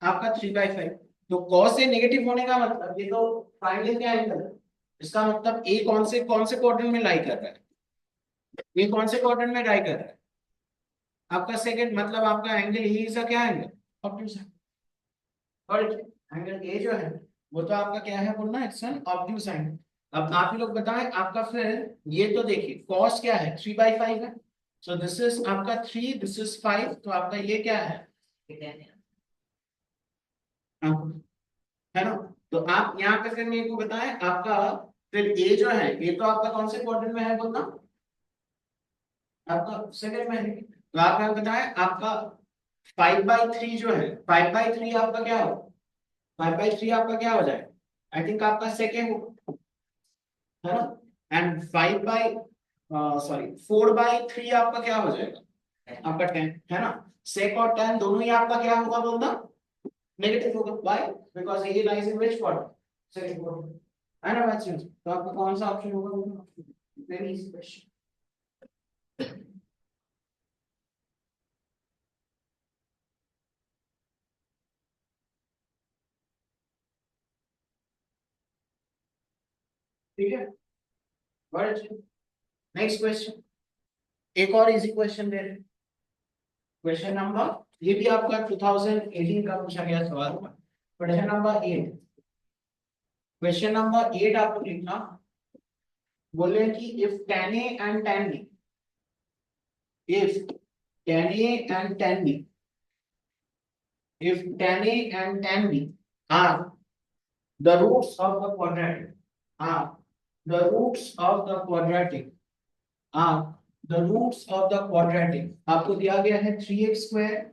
आपका 3/5। तो cos a नेगेटिव होने का मतलब ये तो ट्रायंगल का एंगल है, इसका मतलब a कौन से क्वाड्रेंट में लाई कर रहा है, ये कौन से क्वाड्रेंट में लाई कर रहा है, आपका सेकंड। मतलब आपका एंगल ही इसका क्या एंगल ऑब्ट्यूज है, और एंगल ए जो है वो तो आपका क्या है बोलना, इट्स एन ऑब्ट्यूज एंगल। अब आप ही लोग बताएं आपका फिर ये तो देखिए cos क्या है 3/5 है, सो दिस इज आपका 3 दिस इज 5, तो आपका ये क्या है है ना। तो आप यहाँ पे फिर मेरे को बताएं आपका फिर ए जो है ये तो आपका कौन से क्वाड्रेंट में है बोलना, आपका सेकंड में है। तो आप यहाँ बताएं आपका 5/3 जो है 5/3 आपका क्या हो, 5/3 आपका क्या हो जाए, आई थिंक आपका सेकेंड हो, है ना। एंड 4/3 आपका क्या हो जाएगा, आपका 10 है ना। सेक और 10 दोनों ही आपका क्या होगा बोलना, नेगेटिव होगा। व्हाई, बिकॉज़ ये lies in which quadrant, second quadrant, है ना बच्चों। तो आपका कौन सा ऑप्शन होगा, वेरी इजी क्वेश्चन। ठीक है, नेक्स्ट क्वेश्चन, एक और इजी क्वेश्चन दे रहे, क्वेश्चन नंबर, ये भी आपका 2018 का पूछा गया सवाल था। क्वेश्चन नंबर 8, क्वेश्चन नंबर 8 आपको लिखना, बोले कि if tan a and tan b, if tan a and tan b, if tan a and tan b are the roots of the quadratic, are the roots of the quadratic, are the roots of the quadratic, आपको दिया गया है 3x square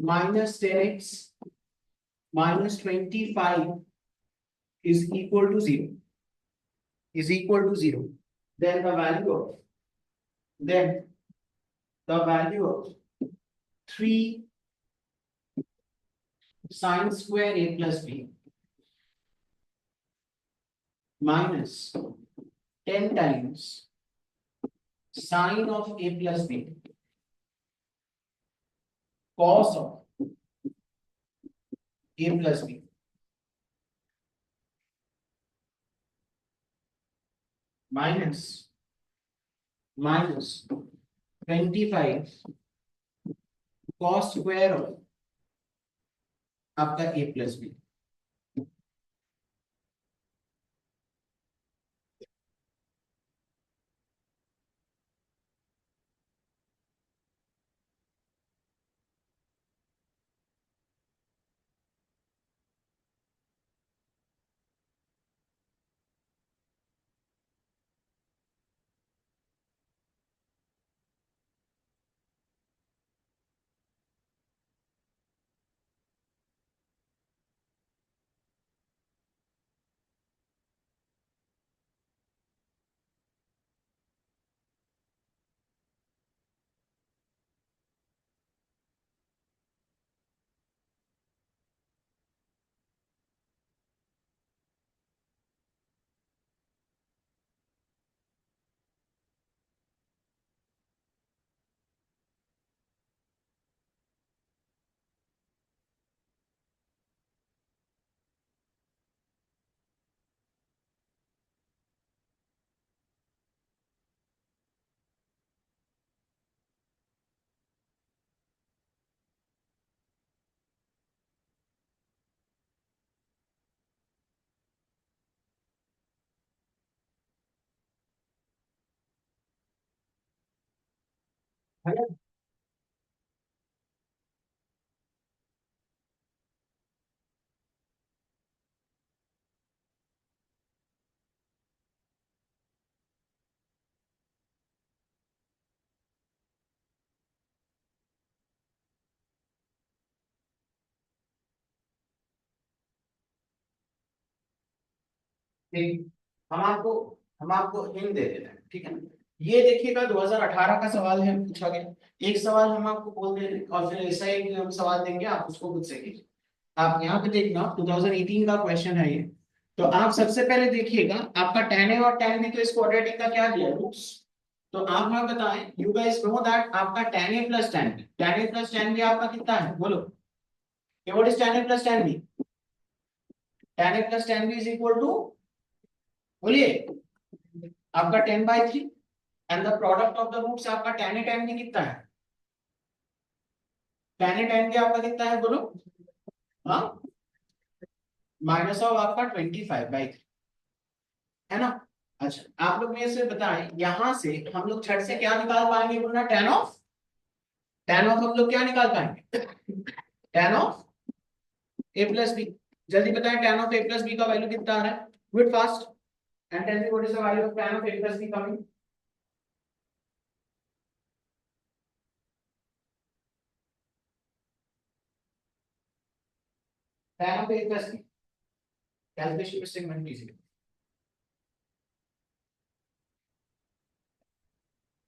minus 10x minus 25 is equal to 0, is equal to 0, then the value of, then the value of 3 sin square a plus b minus 10 times sine of a plus b cos of a plus b minus minus 25 cos square of आपका ए प्लस बी। ठीक, हम आपको हिंट दे देते हैं, ठीक है। ये देखिएगा 2018 का सवाल है, पूछा गया। एक सवाल हम आपको बोल दे रहे हैं और फिर ऐसा एक हम सवाल देंगे, आप उसको खुद से कीजिए। आप यहाँ पे देखना 2018 का क्वेश्चन है ये। तो आप सबसे पहले देखिएगा, आपका tan a और tan b तो इस क्वाड्रेटिक का क्या दिया, रूट्स। तो आप हमें बताएं, यू गाइस नो दैट आपका tan a plus tan b आपका कितना है, बोलो। What is tan a plus tan b? tan a plus tan b is equal to, बोलिए, आपका 10/3 and the product of the roots आपका tan a tan b कितना है? tan a tan b आपका कितना है, बोलो। हाँ, माइनस ऑफ आपका 25/3, है ना। अच्छा, आप लोग मेरे से बताएं, यहां से हम लोग छठ से क्या निकाल पाएंगे, बोलना tan ऑफ हम लोग क्या निकाल पाएंगे, tan of a plus b. जल्दी बताएं tan of a plus b का वैल्यू कितना आ रहा है, quick fast and tell me what is the value of tan of a plus b coming. tan of a plus b calculation में सेगमेंट कीजिए,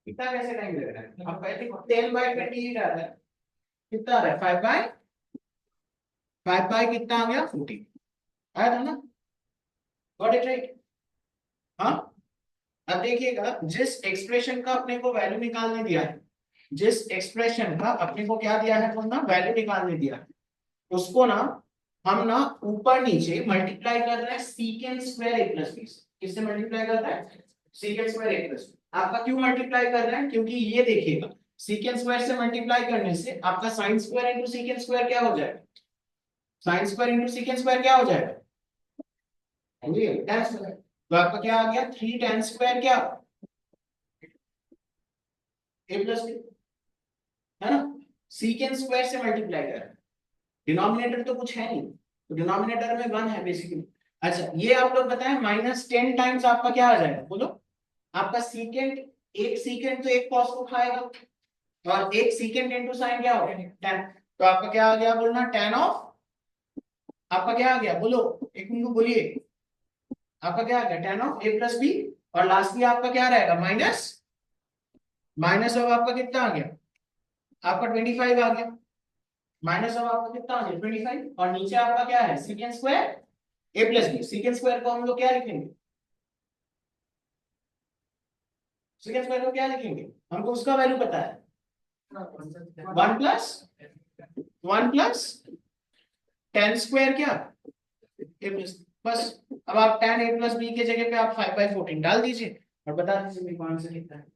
कितना कैसे टाइम लग रहा है, आप पहले 10/28 आ रहा है, कितना आ रहा है, 5/5 कितना आ गया, 40 आया था ना, गॉट इट राइट। हाँ, अब देखिएगा, जिस एक्सप्रेशन का अपने को वैल्यू निकालने दिया है, जिस एक्सप्रेशन का अपने को क्या दिया है, तो ना वैल्यू निकालने दिया है, उसको ना हम ना ऊपर नीचे मल्टीप्लाई कर रहे हैं सीकेंड स्क्वायर ए प्लस बी। किससे मल्टीप्लाई कर रहे हैं, सीकेंड स्क्वायर ए प्लस बी। आपका क्यों मल्टीप्लाई कर रहे हैं, क्योंकि ये देखिएगा, सीकेंड स्क्वायर से मल्टीप्लाई करने से आपका sine square into secant square क्या हो जाएगा, sine square into secant square क्या हो जाएगा, tan स्क्वायर। तो आपका क्या आ गया, 3 tan स्क्वायर क्या, ए प्लस बी, है ना। सीकेंड स्क्वायर से मल्टीप्लाई कर, डिनोमिनेटर तो कुछ है नहीं, तो डिनोमिनेटर में 1 है बेसिकली। अच्छा, ये आप लोग बताएं, -10 टाइम्स आपका क्या आ जाएगा, बोलो। आपका सीकेंड, एक सीकेंड तो एक कॉस को खाएगा, और एक सीकेंड इंटू साइन क्या हो गया, tan। तो आपका क्या आ गया, बोलना tan ऑफ, आपका क्या आ गया, बोलो, एक मिनट बोलिए, आपका क्या आ गया, tan of a plus b. और लास्टली आपका क्या रहेगा, माइनस, माइनस ऑफ आपका कितना आ गया, आपका 25 आ गया, माइनस ऑफ आपका कितना आ गया, 25। और नीचे आपका क्या है, सीकेंड स्क्वायर ए प्लस बी। सीकेंड स्क्वायर को हम लोग क्या लिखेंगे, सेकंड स्क्वायर को क्या लिखेंगे, हमको उसका वैल्यू पता है, 1 प्लस 10 स्क्वायर क्या, ए प्लस, बस। अब आप tan a प्लस बी के जगह पे आप 5/14 डाल दीजिए, और बता दीजिए मेरे को आंसर कितना है।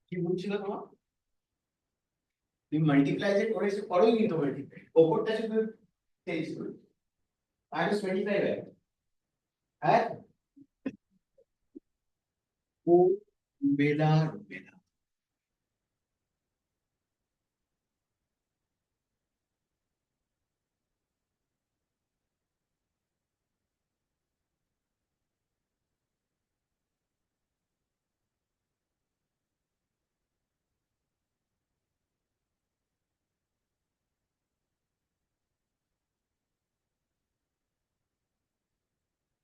কি বলছিল তোমার? তুমি মাল্টিপ্লাই যে করেছো করোই নি তো মাল্টিপ্লাই ওপরটা শুধু চেঞ্জ করো -25 है है वो रुबेला रुबेला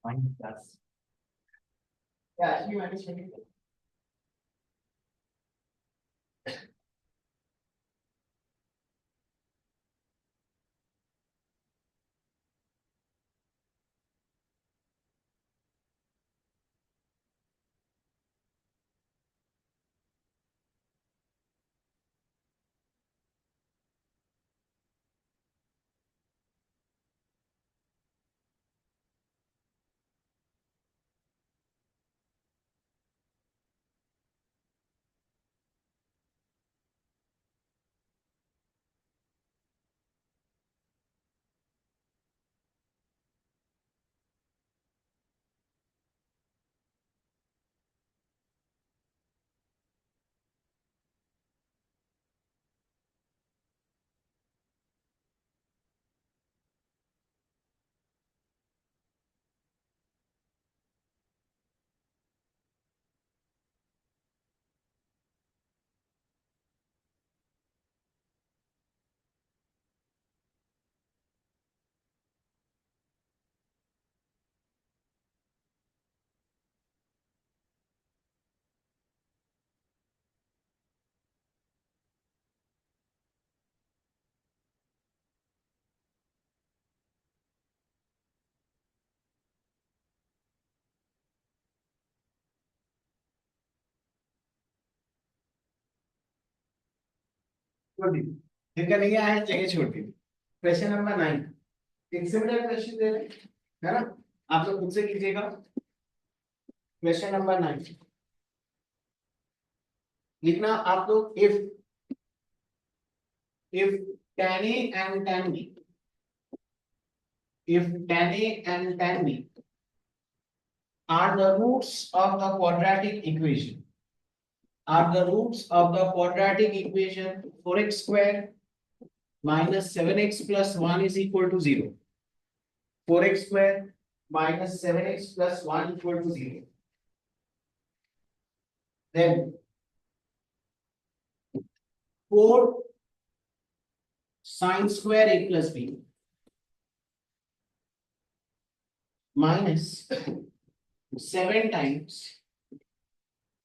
-10 क्या actually -20 छोड़ दी देखा नहीं आया है जगह छोड़ दी क्वेश्चन नंबर 9 एक सिमिलर क्वेश्चन दे रहे हैं है ना आप लोग खुद से कीजिएगा क्वेश्चन नंबर 9 लिखना आप लोग if tan A and tan B if tan A and tan B are the roots of the quadratic equation are the roots of the quadratic equation 4x square minus 7x plus 1 is equal to 0 4x square minus 7x plus 1 equal to 0. Then 4 sin square a plus b minus 7 times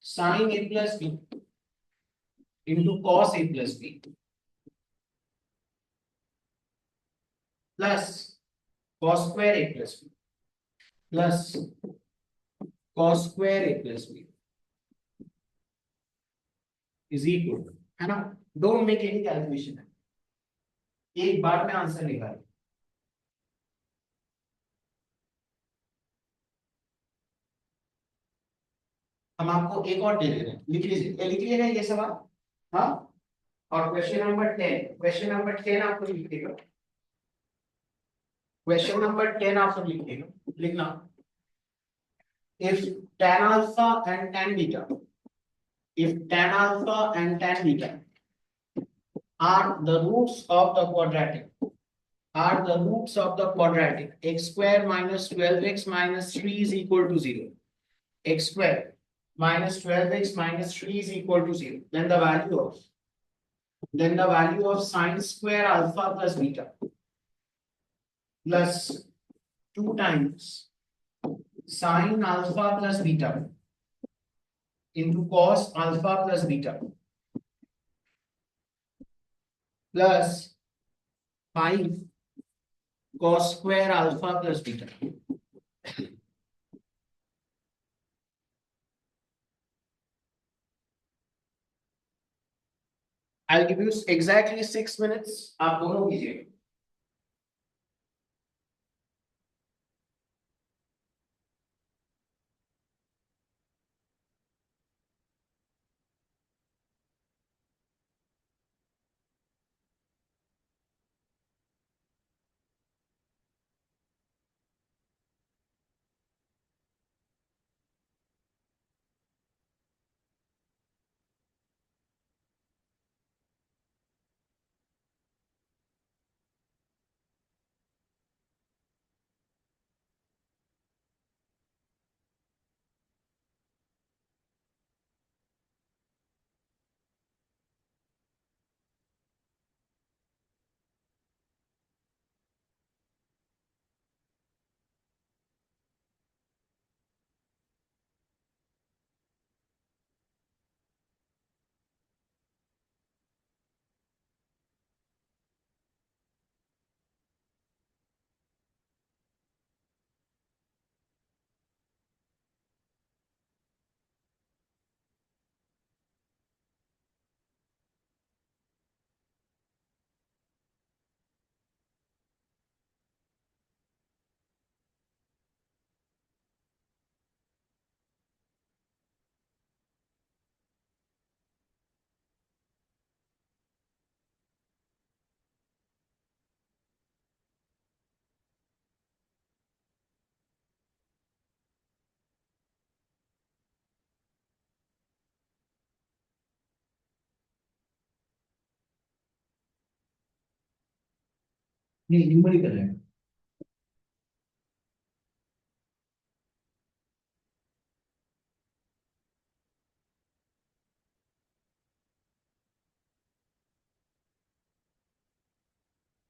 sin a plus b into cos a plus b plus cos square a plus b plus cos square a plus b is equal to, है ना? डोंट मेक एनी कैलकुलेशन, एक बार में आंसर निकाल। हम आपको एक और दे रहे हैं, लिख लीजिए, लिख लिएगा ये सवाल। हाँ, और क्वेश्चन नंबर 10 आपको लिखिएगा। क्वेश्चन नंबर 10 आप सब लिखिएगा, लिखना। if tan alpha and tan beta if tan alpha and tan beta are the roots of the quadratic x square minus 12x minus 3 is equal to 0, x square minus 12x minus 3 is equal to 0, then the value of sine square alpha plus beta plus 2 times sine alpha plus beta into cos alpha plus beta plus 5 cos square alpha plus beta. I'll give you exactly 6 minutes. आप दोनों कीजिए। नहीं, न्यूमेरिकल है।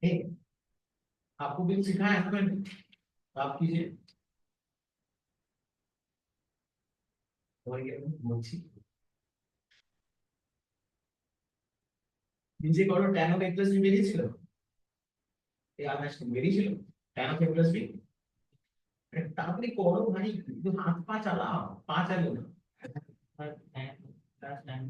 ए, आपको भी सिखाया है मैंने, आप कीजिए। और ये मुझे নিজে করো tan of a plus b বেরিয়েছিল, এই আকাশ বেরিয়েছিল tan of a plus b। তাড়াতাড়ি করো ভাই, একটু হাত পা চালাও, পা চালিও না। tan plus tan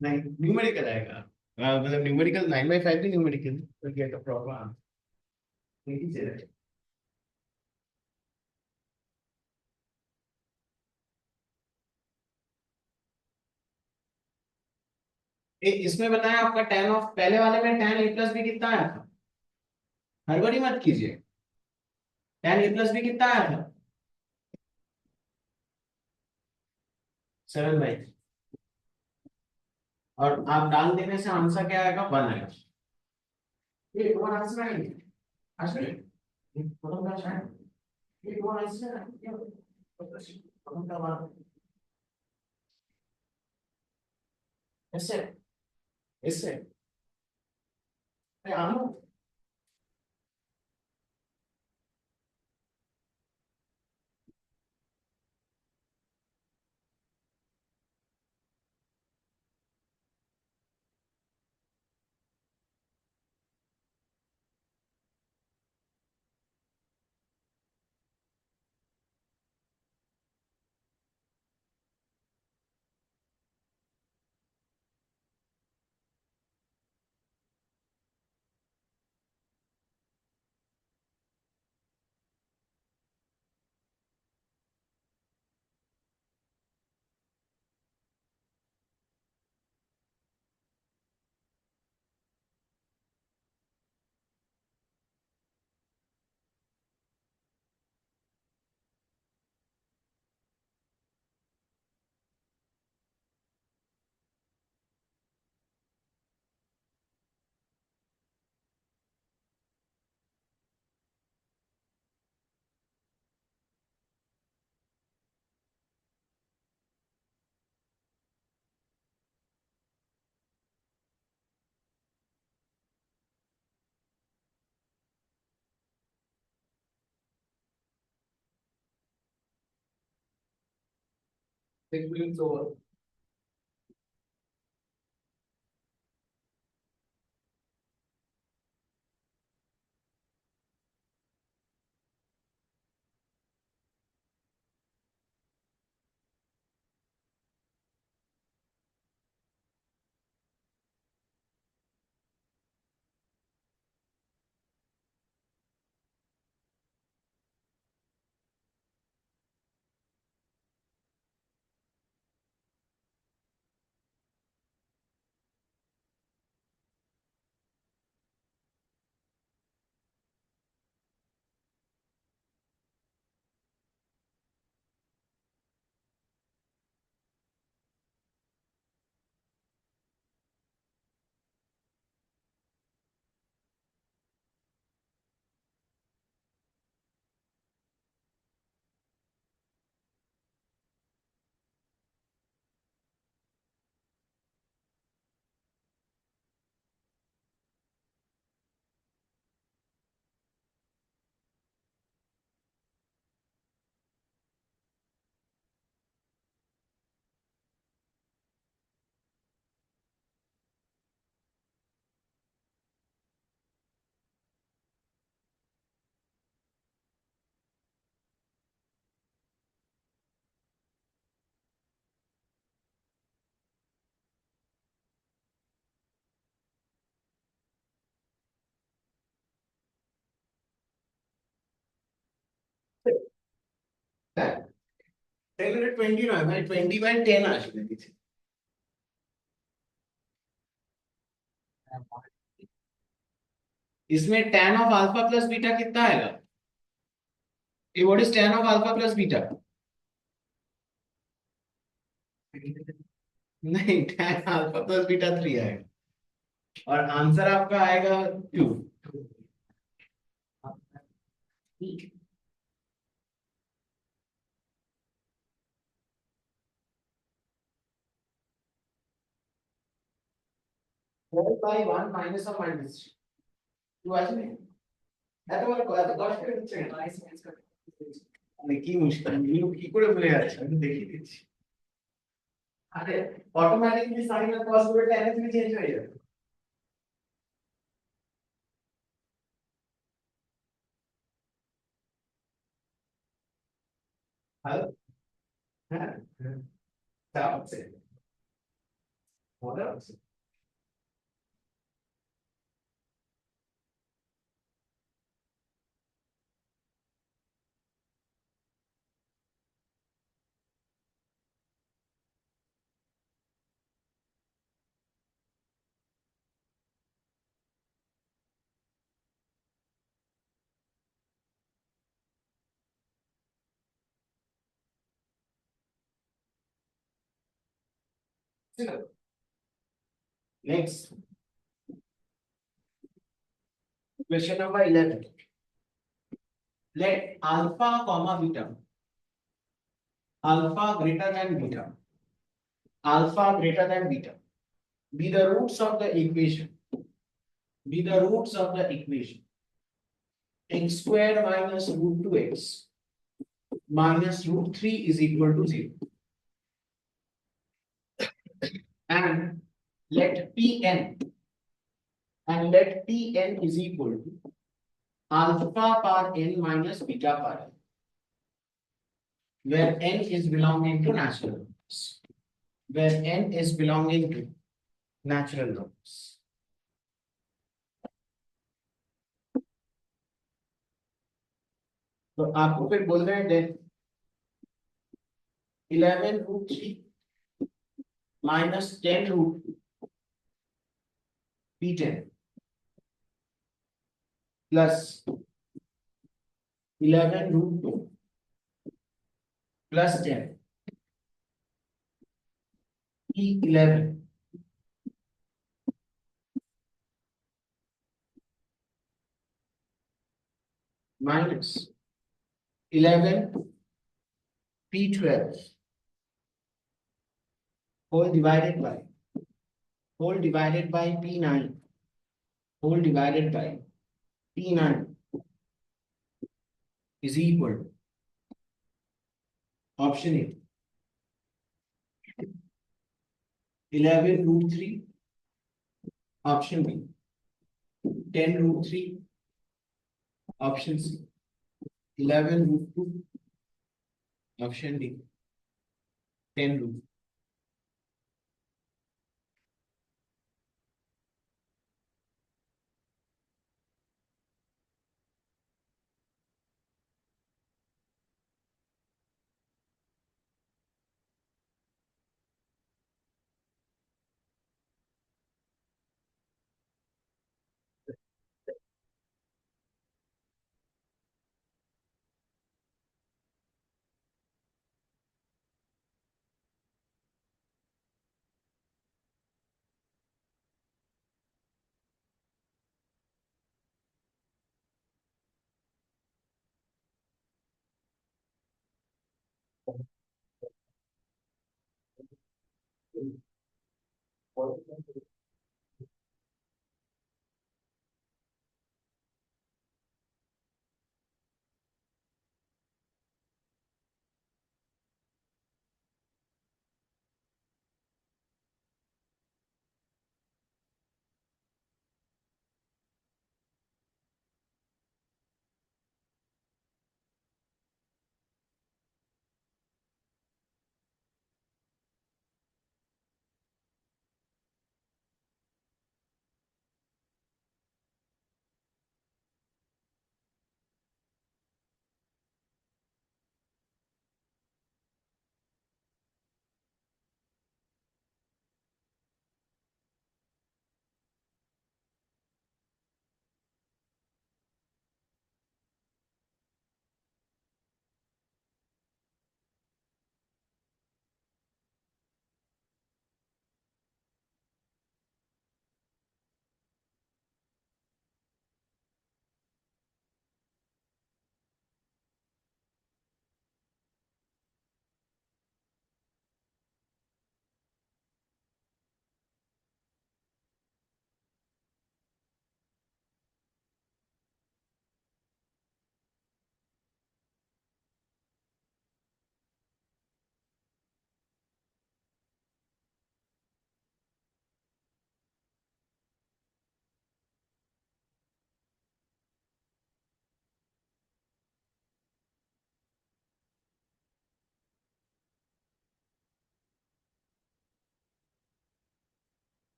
नहीं, न्यूमेरिकल आएगा। मतलब न्यूमेरिकल 9/5 भी न्यूमेरिकल, तो गेट अ प्रॉपर आंसर। इसमें बताया आपका tan ऑफ, पहले वाले में tan a प्लस बी कितना आया था? हड़बड़ी मत कीजिए। tan a प्लस बी कितना आया था? 7/3। और आप डाल देने से आंसर क्या आएगा? 1 आएगा। ये वन आंसर आएंगे। आंसर ये प्रॉब्लम का है। ये वन आंसर है। ये प्रॉब्लम का बात इससे इससे आनो। तो टेन 20 ना है भाई, 20/10 আসবে। इसमें tan of alpha plus beta कितना आएगा? ये what is tan of alpha plus beta? नहीं, tan अल्फा प्लस बीटा 3 आएगा और आंसर आपका आएगा 2। 4/1 माइनस और माइनस 2 ऐसे नहीं এত বড় এত কষ্ট করে দিচ্ছে কেন? মানে কি মুশকিল কি করে ভুলে যাচ্ছে আমি দেখিয়ে দিচ্ছি। আরে অটোমেটিকলি সাইন আর কস করে এনএসবি চেঞ্জ হয়ে যাবে। হ্যালো, হ্যাঁ, চাপ আছে, মজা হচ্ছে। Next question number 11, let alpha comma beta, alpha greater than beta, alpha greater than beta be the roots of the equation, be the roots of the equation x square minus root 2x minus root 3 is equal to 0, and let Pn, and let Pn is equal to alpha power n minus beta power n, where n is belonging to natural numbers, where n is belonging to natural numbers. तो आपको फिर बोल रहे हैं then 11√3 minus 10√P10 plus 11√2 plus 10 P11 minus 11 P12 whole divided by P9 whole divided by P9 is equal to option A 11√3, option B 10√3, option C 11√2, option D 10√3.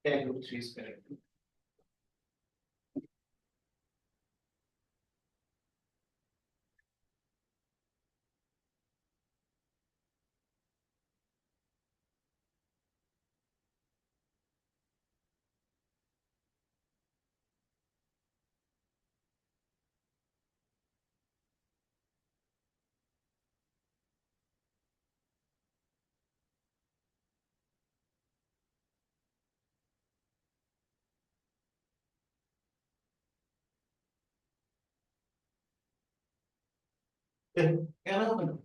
10√3 square. क्या नाम?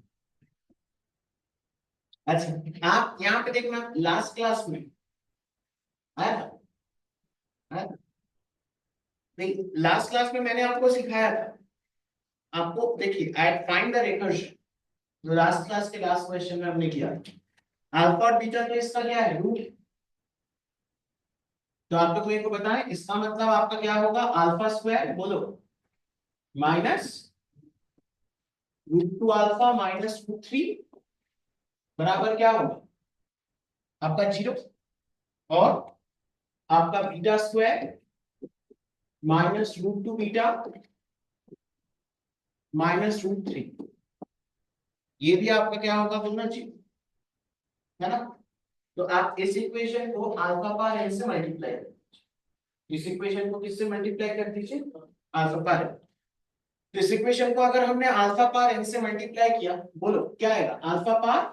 अच्छा, आप यहाँ पे देखना, लास्ट क्लास में आया था, आया था? नहीं, लास्ट क्लास में मैंने आपको सिखाया था, आपको देखिए, आई फाइंड द रिकर्शन, जो लास्ट क्लास के लास्ट क्वेश्चन में हमने किया, अल्फा और बीटा तो इसका क्या है, रूट। तो आपको मेरे को बताएं, इसका मतलब आपका क्या होगा, अल्फा स्क्वायर बोलो minus root two alpha minus root three बराबर क्या होगा आपका 0, और आपका beta square minus root two beta minus root three, ये भी आपका क्या होगा बोलना चाहिए, है ना? तो आप इस इक्वेशन को अल्फा पावर n से मल्टीप्लाई कर, इस इक्वेशन को किससे मल्टीप्लाई कर दीजिए, अल्फा पावर n। तो इस इक्वेशन को अगर हमने अल्फा पावर n से मल्टीप्लाई किया, बोलो क्या आएगा, alpha power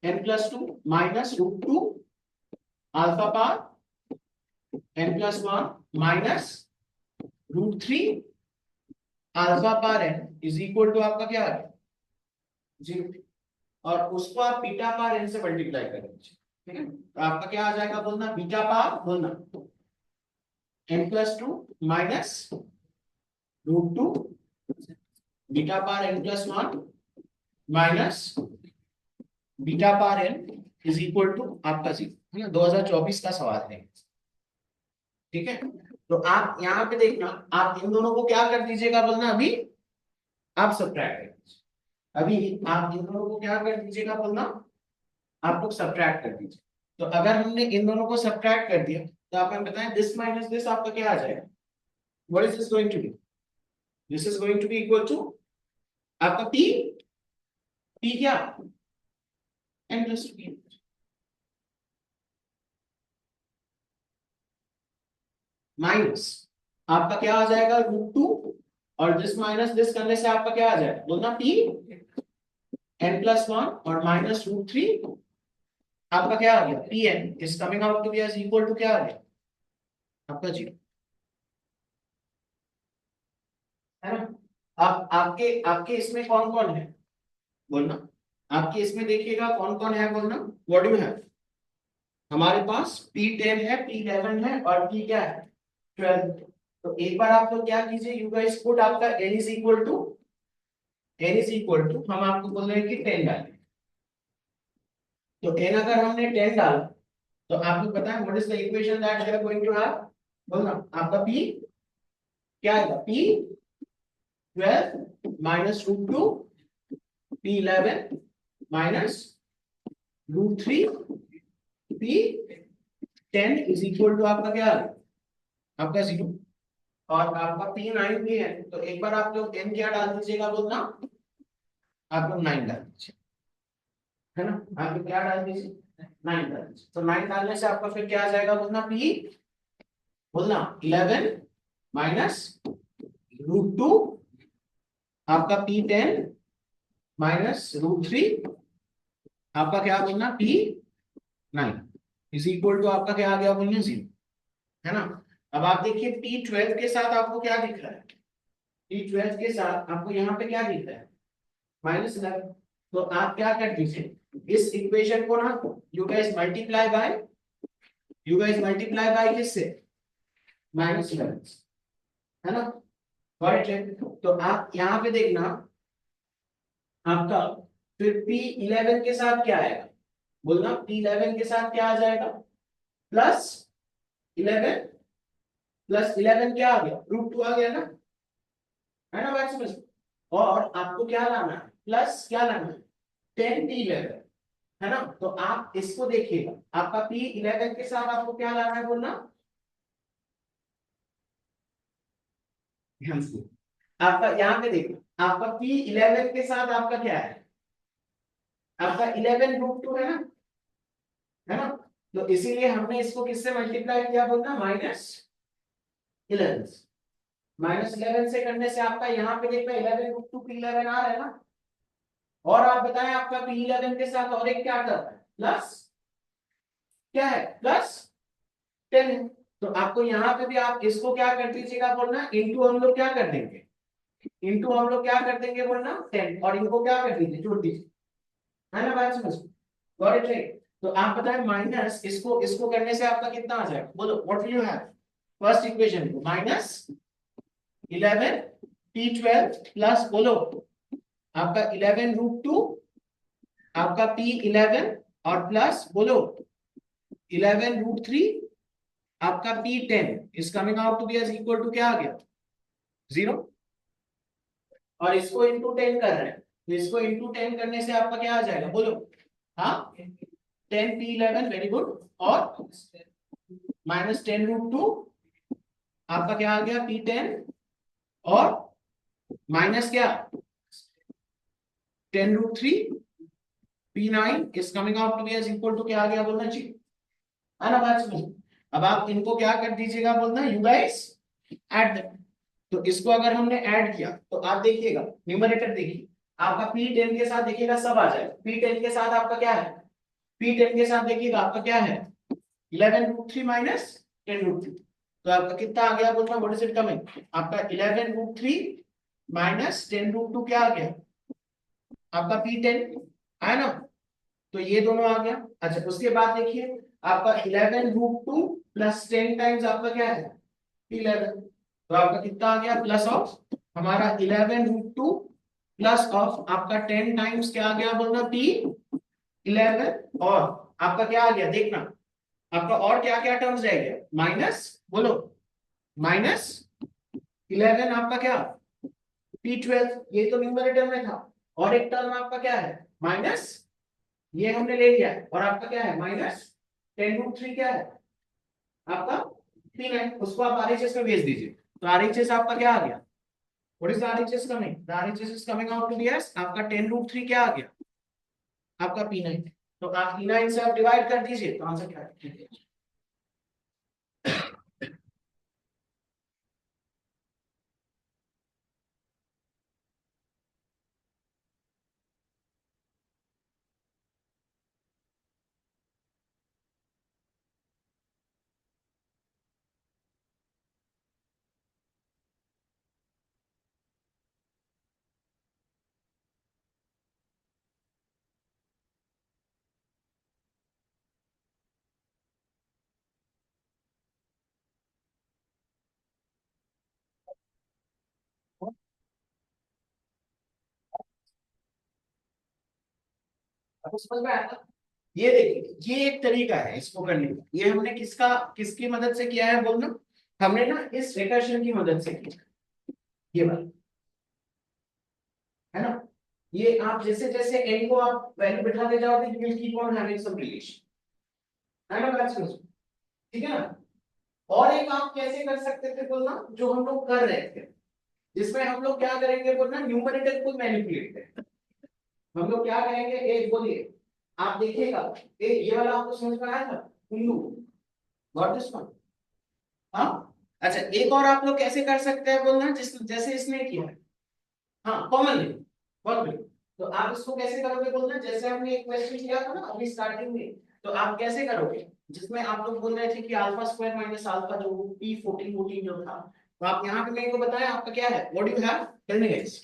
n plus two minus root two alpha power n plus one minus root three alpha power n is equal to आपका क्या आ गया, 0। और उसको आप बीटा पावर n से मल्टीप्लाई कर दीजिए, ठीक है? तो आपका क्या आ जाएगा बोलना, बीटा पावर बोलना n plus two minus root two beta power n plus one minus beta power n is equal to आपका 0, है ना? 2024 का सवाल है, ठीक है? तो आप यहाँ पे देखना, आप इन दोनों को क्या कर दीजिएगा बोलना, अभी आप सब्ट्रैक्ट कर दीजिए, अभी आप इन दोनों को क्या कर दीजिएगा बोलना, आप लोग सब्ट्रैक्ट कर दीजिए। तो अगर हमने इन दोनों को सब्ट्रैक्ट कर दिया, तो आप हमें बताएं दिस माइनस दिस आपका क्या आ जाएगा, what is this going to be, this is going to be equal to आपका p, p क्या, n plus two p, minus आपका क्या आ जाएगा रूट टू, और दिस माइनस दिस करने से आपका क्या आ जाएगा बोलना, p n प्लस वन और माइनस रूट थ्री आपका क्या आ गया, P N is coming out to be as equal to क्या आ गया आपका 0, है ना? आप आपके आपके इसमें कौन कौन है बोलना, आपके इसमें देखिएगा कौन कौन है बोलना, व्हाट डू हैव, हमारे पास P10 है, P11 है, और P क्या है 12। तो एक बार आप लोग क्या कीजिए, यू गाइस पुट आपका n is equal to, n is equal to, हम आपको बोल रहे हैं कि 10 डालें। तो n अगर हमने 10 डाला, तो आप लोग बताएं what is the equation that we are going to have बोलना, आपका p क्या आएगा, p 12 minus root two, P11 minus root three, P10 is equal to आपका क्या आ गया आपका 0, और आपका P9 भी है। तो एक बार आप लोग n क्या डाल दीजिएगा बोलना, आप लोग 9 डाल दीजिए, है ना? आप लोग क्या डाल दीजिए, 9 डाल दीजिए। तो 9 डालने से आपका फिर क्या आ जाएगा बोलना, p बोलना 11 माइनस रूट टू आपका P10 माइनस रूट थ्री आपका क्या बोलना, P9 इज इक्वल टू आपका क्या आ गया बोलना 0, है ना? अब आप देखिए P12 के साथ आपको क्या दिख रहा है, P12 के साथ आपको यहाँ पे क्या दिख रहा है, -11। तो आप क्या कर दीजिए, इस इक्वेशन को ना यू गाइस मल्टीप्लाई बाय किससे, -11, है ना? Got it? तो आप यहाँ पे देखना, आपका फिर P11 के साथ क्या आएगा बोलना, P11 के साथ क्या आ जाएगा, +11 +11 क्या आ गया, √2 आ गया ना, है ना बात समझ? और आपको क्या लाना है, प्लस क्या लाना है 10 P11, है ना। तो आप इसको देखिएगा, आपका P11 के साथ आपको क्या लाना है बोलना, ध्यान से आपका यहाँ पे देखो, आपका P11 के साथ आपका क्या है, आपका 11√2 है ना। तो इसीलिए हमने इसको किससे मल्टीप्लाई किया बोलना, -11, -11 से करने से आपका यहाँ पे देखना 11√2 P11 आ रहा है ना। और आप बताएं आपका P11 के साथ और एक क्या कर रहा है, प्लस क्या है, +10। तो आपको यहाँ पे भी आप इसको क्या कर दीजिएगा बोलना, इंटू हम लोग क्या कर देंगे, इंटू हम लोग क्या कर देंगे बोलना 10, और इनको क्या कर दीजिए, जोड़ दीजिए, है ना बात समझ, गॉट इट राइट। तो आप बताएं माइनस इसको इसको करने से आपका कितना आ जाएगा, बोलो what will you have, first equation को -11 P12 प्लस बोलो आपका 11√2 आपका P11 और प्लस बोलो 11√3 आपका P10 is coming out to be as equal to क्या आ गया, 0। और इसको इंटू 10 कर रहे हैं, तो इसको इंटू 10 करने से आपका क्या आ जाएगा बोलो, हाँ 10 P11, वेरी गुड, और -10√2 आपका क्या आ गया P10, और माइनस क्या 10√3 P9 is coming out to be as equal to क्या आ गया बोलना चाहिए, है ना बात समझ। अब आप इनको क्या कर दीजिएगा बोलना, यू गाइस ऐड देम। तो इसको अगर हमने ऐड किया तो आप देखिएगा न्यूमरेटर देखिए, आपका P10 के साथ देखिएगा सब आ जाएगा, P10 के साथ आपका क्या है, P10 के साथ देखिएगा आपका क्या है 11√3 -10√3। तो आपका कितना आ गया बोलना, व्हाट इज इट कमिंग, आपका 11√3 -10√2 क्या आ गया आपका P10, है ना। तो ये दोनों आ गया। अच्छा उसके बाद देखिए आपका 11√2 प्लस 10 टाइम्स आपका क्या है 11, तो आपका कितना आ गया, प्लस ऑफ हमारा 11√2 प्लस ऑफ आपका 10 टाइम्स क्या आ गया बोलना P11, और आपका क्या आ गया देखना, आपका और क्या क्या टर्म्स रह गया, माइनस बोलो -11 आपका क्या P12, ये तो न्यूमरेटर में था, और एक टर्म आपका क्या है माइनस, ये हमने ले लिया है, और आपका क्या है -10√3 क्या है आपका P9, उसको आप RHS में भेज दीजिए। तो RHS आपका क्या आ गया, what is RHS coming, the RHS is coming out to be as आपका 10√3 क्या आ गया आपका P9। तो आप P9 से आप डिवाइड कर दीजिए, तो आंसर क्या है, आपको समझ में आया ना? ये देखिए ये एक तरीका है इसको करने का, ये हमने किसकी मदद से किया है बोलना, हमने ना इस रिकर्शन की मदद से किया, ये वाला, है ना। ये आप जैसे जैसे n को आप वैल्यू बिठाते जाओगे you will keep on having some relation, है ना बात समझ, ठीक है ना। और एक आप कैसे कर सकते थे बोलना, जो हम लोग कर रहे थे, जिसमें हम लोग क्या करेंगे बोलना, न्यूमरेटर को मैनिपुलेट करें, हम लोग क्या करेंगे, एक बोलिए आप देखिएगा, ये वाला आपको समझ में आया था उल्लू, गॉट दिस वन, हाँ। अच्छा एक और आप लोग कैसे कर सकते हैं बोलना, जिस जैसे इसने किया है, हाँ कॉमन ले, बहुत बढ़िया। तो आप इसको कैसे करोगे बोलना, जैसे हमने एक क्वेश्चन किया था ना अभी स्टार्टिंग में, तो आप कैसे करोगे, जिसमें आप लोग बोल रहे थे कि अल्फा स्क्वायर माइनस अल्फा जो P14 जो था, तो आप यहाँ पे मेरे को बताया आपका क्या है, what do you have, tell me guys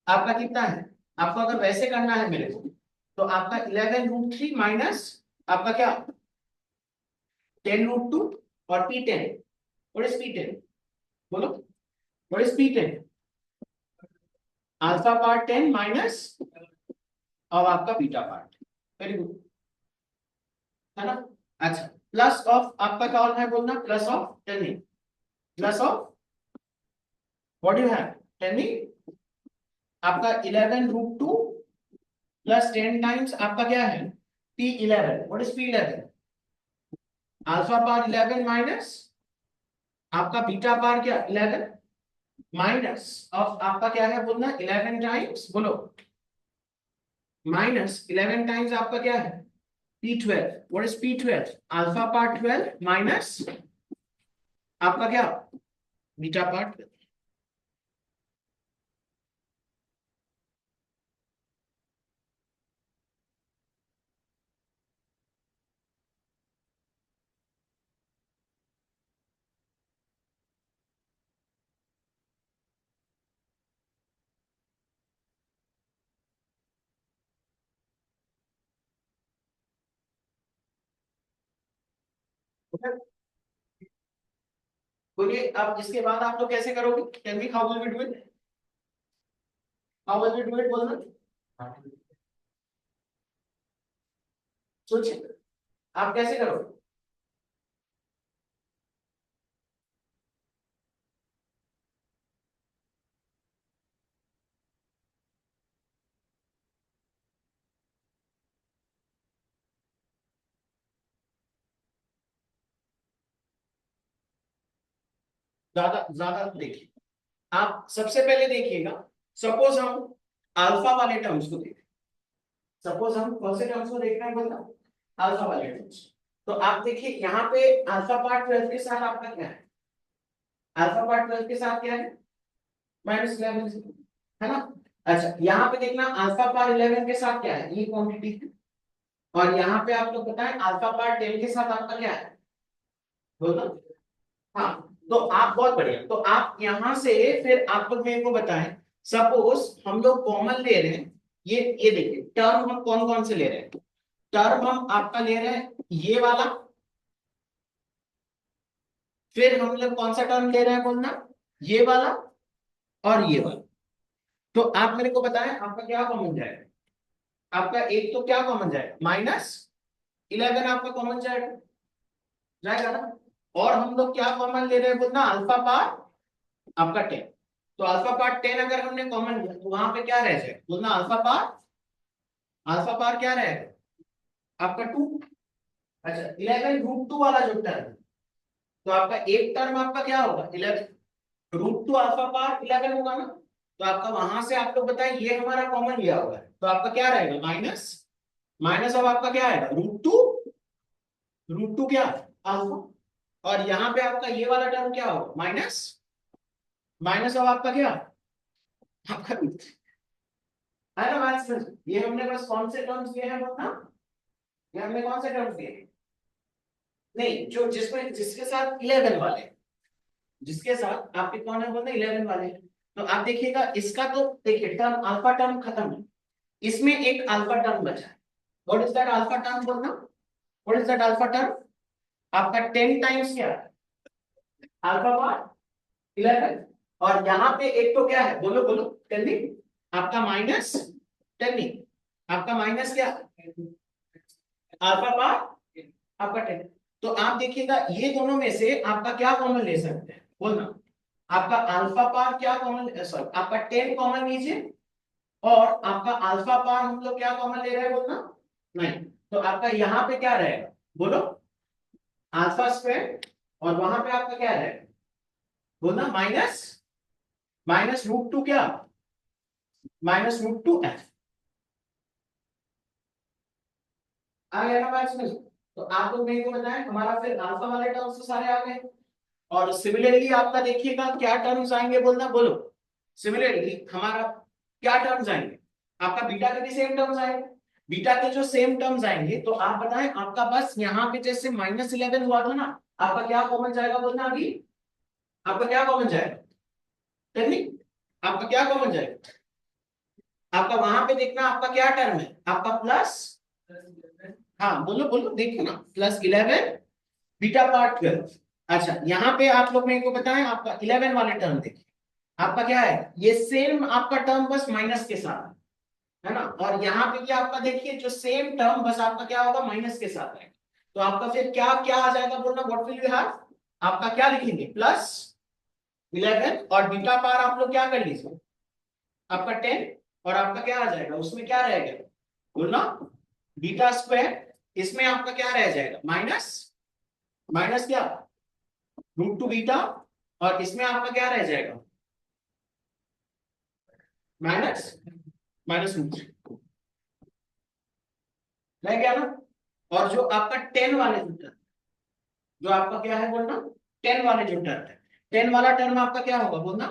आपका कितना है, आपको अगर वैसे करना है मेरे को, तो आपका 11√3 माइनस आपका क्या 10√2 और P10, व्हाट इज P10 बोलो, what is P10, alpha part 10 minus अब आपका बीटा पार्ट, वेरी गुड, है ना। अच्छा प्लस ऑफ आपका क्या होना है बोलना, plus of ten, plus of what you have ten, आपका 11√2 प्लस 10 टाइम्स आपका क्या है P11। What is P11? Alpha power 11 minus आपका बीटा पावर क्या 11 माइनस ऑफ आपका क्या है बोलना 11 टाइम्स बोलो माइनस 11 टाइम्स आपका क्या है P12। What is P12? Alpha power 12 minus आपका क्या बीटा पावर 12। बोलिए अब इसके बाद आप लोग कैसे करोगे? Tell me how will we do it? How will we do it बोलना सोचिए आप कैसे करोगे? ज्यादा ज्यादा देखिए आप सबसे पहले देखिएगा सपोज हम अल्फा वाले टर्म्स को देखें। सपोज हम कौन से टर्म्स को देख रहे हैं बोलना अल्फा वाले टर्म्स। तो आप देखिए यहाँ पे अल्फा पार्ट 12 के साथ आपका क्या है? अल्फा पार्ट 12 के साथ क्या है -11 है ना। अच्छा यहाँ पे देखना अल्फा पावर 11 के साथ क्या है ये क्वांटिटी है। और यहाँ पे आप लोग बताएं अल्फा पावर 10 के साथ आपका क्या है बोलो। हाँ तो आप बहुत बढ़िया तो आप यहां से फिर आप लोग मेरे को बताएं सपोज हम लोग कॉमन ले रहे हैं ये देखिए टर्म हम कौन कौन से ले रहे हैं। टर्म हम आपका ले रहे हैं ये वाला। फिर हम लोग कौन सा टर्म ले रहे हैं बोलना ये वाला और ये वाला। तो आप मेरे को बताएं आपका क्या कॉमन जाएगा? आपका एक तो क्या कॉमन जाएगा -11 आपका कॉमन जाएगा जाएगा ना। और हम लोग क्या कॉमन ले रहे हैं बोलना अल्फा पार आपका 10। तो अल्फा पार्ट 10 अगर हमने कॉमन लिया तो वहां पे क्या रह जाएगा बोलना अल्फा पार क्या रहेगा आपका 2। अच्छा 11 √2 वाला जो टर्म तो आपका एक टर्म आपका क्या होगा 11 √2 अल्फा पार 11 होगा ना। तो आपका वहां से आप लोग बताएं ये हमारा कॉमन लिया हुआ है तो आपका क्या रहेगा माइनस माइनस अब आपका क्या आएगा √2 क्या अल्फा। और यहाँ पे आपका ये वाला टर्म क्या होगा माइनस माइनस अब आपका क्या आपका है ना बात समझ। ये हमने बस कौन से टर्म्स लिए हैं बोलना ये हमने कौन से टर्म्स लिए नहीं जो जिसमें जिसके साथ 11 वाले जिसके साथ आपके कौन है बोलना 11 वाले। तो आप देखिएगा इसका तो देखिए टर्म अल्फा टर्म खत्म है। इसमें एक अल्फा टर्म बचा है। What is that alpha term बोलना what is that alpha term आपका 10 टाइम्स क्या अल्फा पावर 11। और यहाँ पे एक तो क्या है बोलो बोलो टेल मी आपका माइनस टेल मी आपका माइनस क्या अल्फा पावर आपका 10। तो आप देखिएगा ये दोनों में से आपका क्या कॉमन ले सकते हैं बोलना आपका अल्फा पावर क्या कॉमन सॉरी आपका 10 कॉमन लीजिए। और आपका अल्फा पावर हम लोग क्या कॉमन ले रहे हैं बोलना नहीं। तो आपका यहाँ पे क्या रहेगा बोलो अल्फा स्क्वायर और वहां पे आपका क्या रहेगा बोलना माइनस माइनस √2 क्या -√2 एफ आ गया ना बात समझ। तो आप लोग मेरे को बताएं हमारा फिर अल्फा वाले टर्म्स तो सारे आ गए। और सिमिलरली आपका देखिएगा क्या टर्म्स आएंगे बोलना बोलो सिमिलरली हमारा क्या टर्म्स आएंगे आपका बीटा के भी सेम टर्म्स आएंगे। बीटा के जो सेम टर्म्स आएंगे तो आप बताएं आपका बस यहाँ पे जैसे -11 हुआ था ना आपका क्या कॉमन जाएगा बोलना अभी आपका क्या कॉमन जाएगा टेक्निक आपका क्या कॉमन जाएगा आपका वहां पे देखना आपका क्या टर्म है आपका प्लस हाँ बोलो बोलो देखो ना +11 बीटा पार्ट 12। अच्छा यहाँ पे आप लोग मेरे को बताएं आपका 11 वाले टर्म देखिए आपका क्या है ये सेम आपका टर्म बस माइनस के साथ है ना। और यहाँ पे भी आपका देखिए जो सेम टर्म बस आपका क्या होगा माइनस के साथ है। तो आपका फिर क्या क्या आ जाएगा बोलना व्हाट विल यू हैव आपका क्या लिखेंगे +11 और बीटा पार आप लोग क्या कर लीजिए आपका 10 और आपका क्या आ जाएगा उसमें क्या रहेगा बोलना बीटा स्क्वायर, इसमें आपका क्या रह जाएगा माइनस, माइनस क्या रूट टू बीटा, और इसमें आपका क्या रह जाएगा माइनस माइनस रूट रह गया ना। और जो आपका 10 वाले जो टर्म, जो आपका क्या है बोलना 10 वाले जो टर्म है, 10 वाला टर्म आपका क्या होगा बोलना,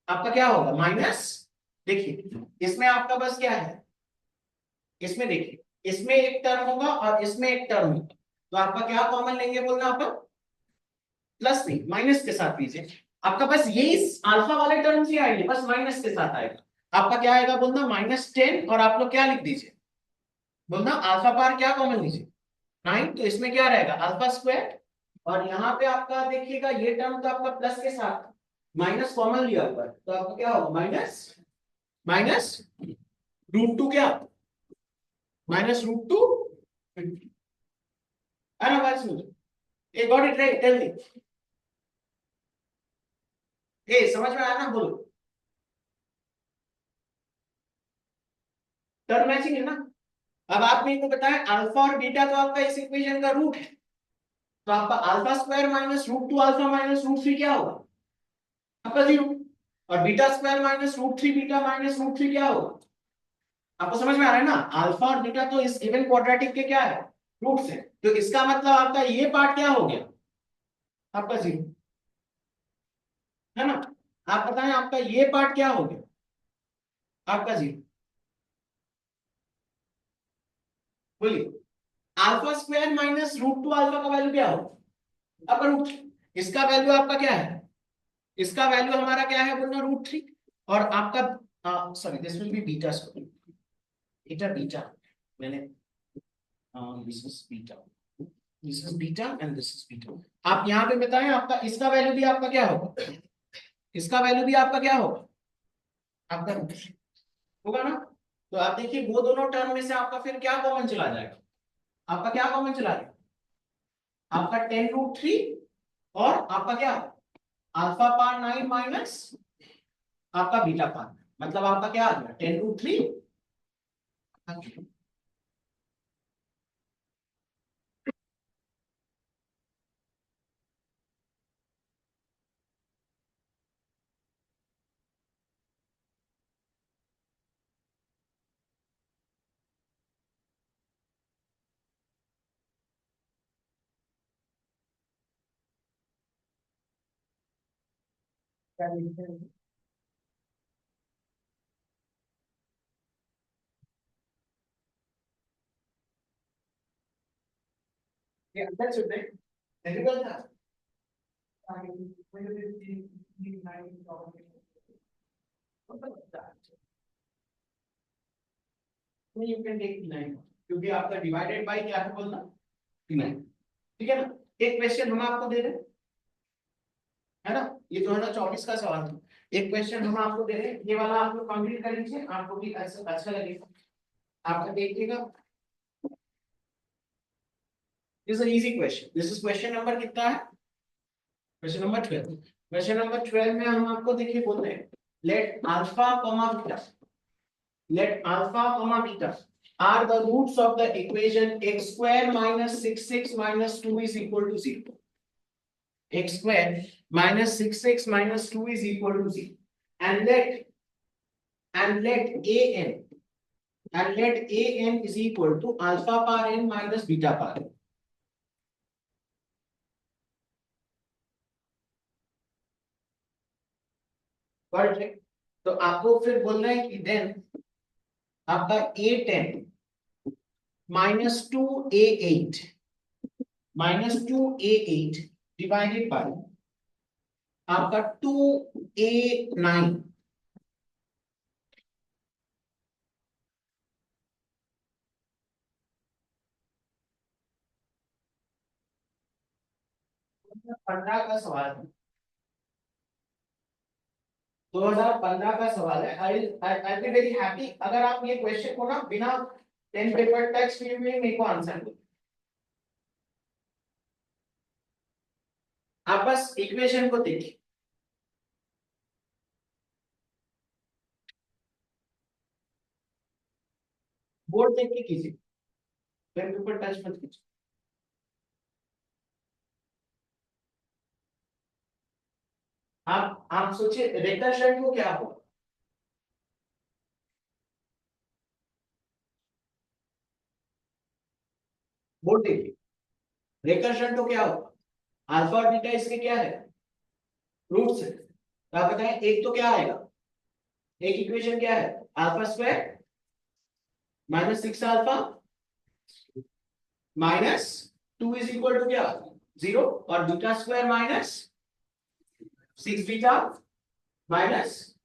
आपका क्या होगा माइनस, देखिए इसमें आपका बस क्या है, इसमें देखिए इसमें एक टर्म होगा और इसमें एक टर्म होगा, तो आपका क्या कॉमन लेंगे बोलना आपका, प्लस नहीं माइनस के साथ लीजिए, आपका बस यही अल्फा वाले टर्म्स ही आएंगे, बस माइनस के साथ आएगा, आपका क्या आएगा बोलना -10, और आप लोग क्या लिख दीजिए बोलना अल्फा पार क्या कॉमन लीजिए 9, तो इसमें क्या रहेगा अल्फा स्क्वायर, और यहाँ पे आपका देखिएगा ये टर्म तो आपका प्लस के साथ माइनस कॉमन लिया हुआ है, तो आपका क्या होगा माइनस माइनस रूट टू क्या माइनस रूट टू, है ना बात समझ, ए got it right tell me, ए समझ में आया ना बोलो, टर्म मैचिंग है ना। अब आप मेरे को बताएं अल्फा और बीटा तो आपका इस इक्वेशन का रूट है, तो आपका alpha square minus root two alpha minus root three क्या होगा आपका 0, और beta square minus root three beta minus root three क्या होगा, आपको समझ में आ रहा है ना, अल्फा और बीटा तो इस गिवन क्वाड्रेटिक के क्या है रूट्स है, तो इसका मतलब आपका ये पार्ट क्या हो गया आपका 0, है ना। आप बताएं आपका ये पार्ट क्या हो गया आपका 0, बोलिए alpha square minus root two alpha का वैल्यू क्या होगा आपका रूट, इसका वैल्यू आपका क्या है, इसका वैल्यू हमारा क्या है बोलना रूट 3, और आपका sorry this will be beta square, beta beta मैंने this is beta, this is beta and this is beta, आप यहाँ पे बताएं आपका इसका वैल्यू भी आपका क्या होगा, इसका वैल्यू भी आपका क्या होगा आपका होगा ना। तो आप देखिए वो दोनों टर्म में से आपका फिर क्या कॉमन चला जाएगा, आपका क्या कॉमन चला जाएगा आपका 10√3, और आपका क्या अल्फा पार 9 माइनस आपका बीटा पार, मतलब आपका क्या आ गया 10√3, yeah, that's it. Difficult था? नहीं, you can take 9, क्योंकि आपका डिवाइडेड बाय क्या है बोलना 9, ठीक है ना। एक क्वेश्चन हम आपको दे रहे हैं, है ना, ये 2024 का सवाल था, एक क्वेश्चन हम आपको दे रहे हैं, ये वाला आप लोग कंप्लीट कर लीजिए, आपको भी अच्छा अच्छा लगेगा, आपका देखिएगा, this is easy question, this is question number कितना है, क्वेश्चन नंबर 12, क्वेश्चन नंबर 12 में हम आपको देखिए बोलते हैं let alpha comma beta, let alpha comma beta are the roots of the equation x square minus 6x minus 2 is equal to 0, x square minus 6x minus 2 is equal to 0, and let an is equal to alpha power n minus beta power n. Correct? तो आपको फिर बोलना है कि देन आपका a10 -2a8 डिवाइडेड बाय आपका 2a9, पंद्रह का सवाल है, 2015 का सवाल है, आई बी वेरी हैप्पी अगर आप ये क्वेश्चन को ना बिना 10 पेपर टेक्स्ट में मेरे को आंसर दो, आप बस इक्वेशन को देखिए, बोर्ड देख के कीजिए, पेन पेपर टच मत कीजिए। आप सोचिए रिकर्शन को क्या होगा, बोर्ड देखिए, रिकर्शन तो क्या होगा, अल्फा और बीटा इसके क्या है, रूट्स है। तो आप बताएं एक तो क्या आएगा, एक इक्वेशन क्या है, alpha square minus 6 alpha minus 2 is equal to क्या, 0, और beta square minus 6 beta minus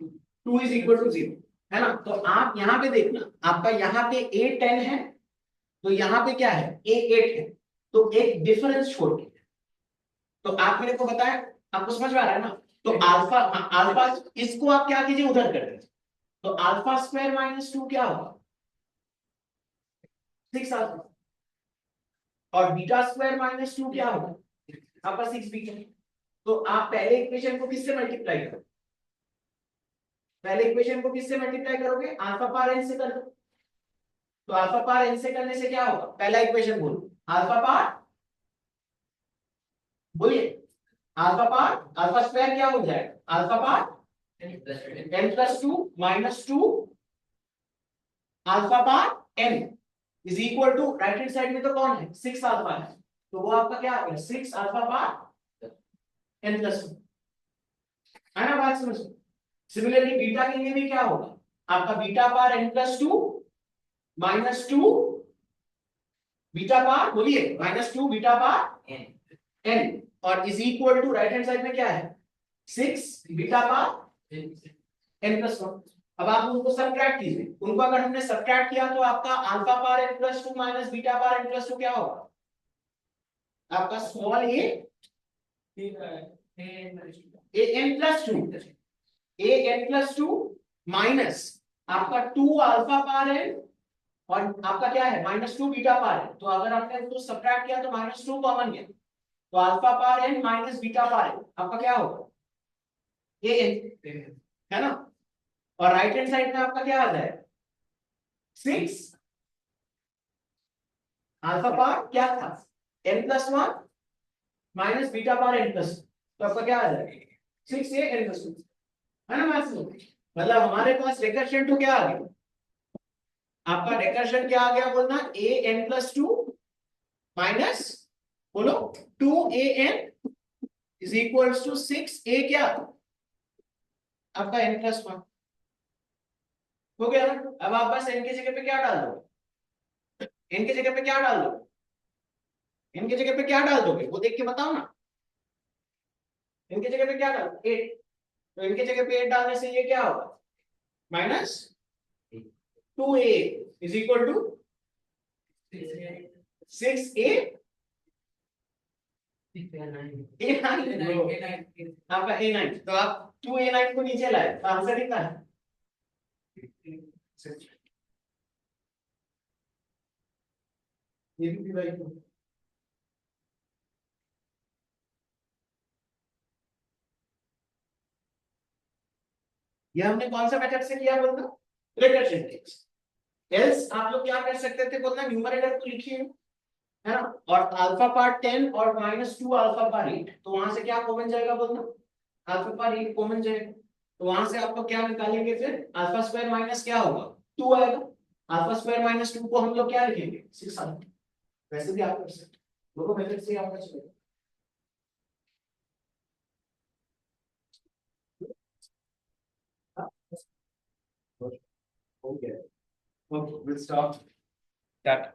2 is equal to 0, है ना। तो आप यहां पे देखना, आपका यहाँ पे a 10 है, तो यहाँ पे क्या है, a 8 है, तो एक डिफरेंस छोड़ के, तो आप मेरे को बताएं, आपको समझ में आ रहा है ना। तो अल्फा, अल्फा इसको आप क्या कीजिए, उधर कर दीजिए, तो अल्फा स्क्वायर माइनस 2 क्या होगा, 6 अल्फा, और बीटा स्क्वायर माइनस 2 क्या होगा आपका 6 बीटा। तो आप पहले इक्वेशन को किससे मल्टीप्लाई करोगे, पहले इक्वेशन को किससे मल्टीप्लाई करोगे, अल्फा पावर n से कर दो। तो अल्फा पावर n से करने से क्या होगा, पहला इक्वेशन बोलो, अल्फा पावर, बोलिए, अल्फा पावर, अल्फा स्क्वायर क्या हो जाएगा, alpha power n plus 2 minus 2 alpha power n is equal to, right hand side में तो कौन है, 6 अल्फा है, तो वो आपका क्या आ गया, 6 अल्फा पावर n प्लस 2, है ना बात समझ। सिमिलरली बीटा के लिए भी क्या होगा, आपका beta power n plus 2 minus 2 beta power, बोलिए, माइनस 2 बीटा पावर n, और is equal to, right hand side में क्या है, 6 बीटा पावर n प्लस 1। अब आप उनको सबट्रैक्ट कीजिए, उनको अगर हमने सबट्रैक्ट किया तो आपका alpha power n plus 2 minus beta power n plus 2 क्या होगा, आपका small a n plus 2, a n plus 2 minus आपका 2 अल्फा पावर n, और आपका क्या है, माइनस 2 बीटा पावर n। तो अगर आपने इसको सबट्रैक्ट किया तो माइनस 2 कॉमन गया, तो alpha power n minus beta power n आपका क्या होगा, a n, है ना। और राइट हैंड साइड में आपका क्या आ जाएगा, 6 अल्फा पावर क्या था, n plus 1 minus beta power n plus, तो आपका क्या आ जाएगा, 6 a n प्लस 2, है ना मैथ्स में। मतलब हमारे पास रिकर्शन टू क्या आ गया, आपका रिकर्शन क्या आ गया बोलना, a n प्लस 2 माइनस, बोलो, 2 a n is equals to 6 a क्या, आपका n प्लस 1 हो गया ना। अब आप बस n की जगह पे क्या डाल दो, n की जगह पे क्या डाल दो, n की जगह पे क्या डाल दोगे वो देख के बताओ ना, n की जगह पे क्या डाल 8, तो n की जगह पे 8 डालने से ये क्या होगा, minus 2a is equal to 6a आपका a9, तो आप 2a9 को नीचे लाए तो आंसर कितना है, ये भी डिवाइड करो। ये हमने कौन सा मेथड से किया बोलना, रिकर्शन टेक्स्ट। एल्स आप लोग क्या कर सकते थे बोलना, न्यूमरेटर को लिखिए, है ना, और अल्फा पार्ट 10 और माइनस 2 अल्फा पार 8, तो वहां से क्या कॉमन जाएगा बोलना, अल्फा पार 8 कॉमन जाएगा, तो वहां से आपको क्या निकालेंगे, फिर अल्फा स्क्वायर माइनस क्या होगा, 2 आएगा, अल्फा स्क्वायर माइनस 2 को हम लोग क्या लिखेंगे, 6 आएगा। वैसे भी आप कर सकते हैं, दोनों मेथड से आपका चलेगा। Okay, we'll stop that.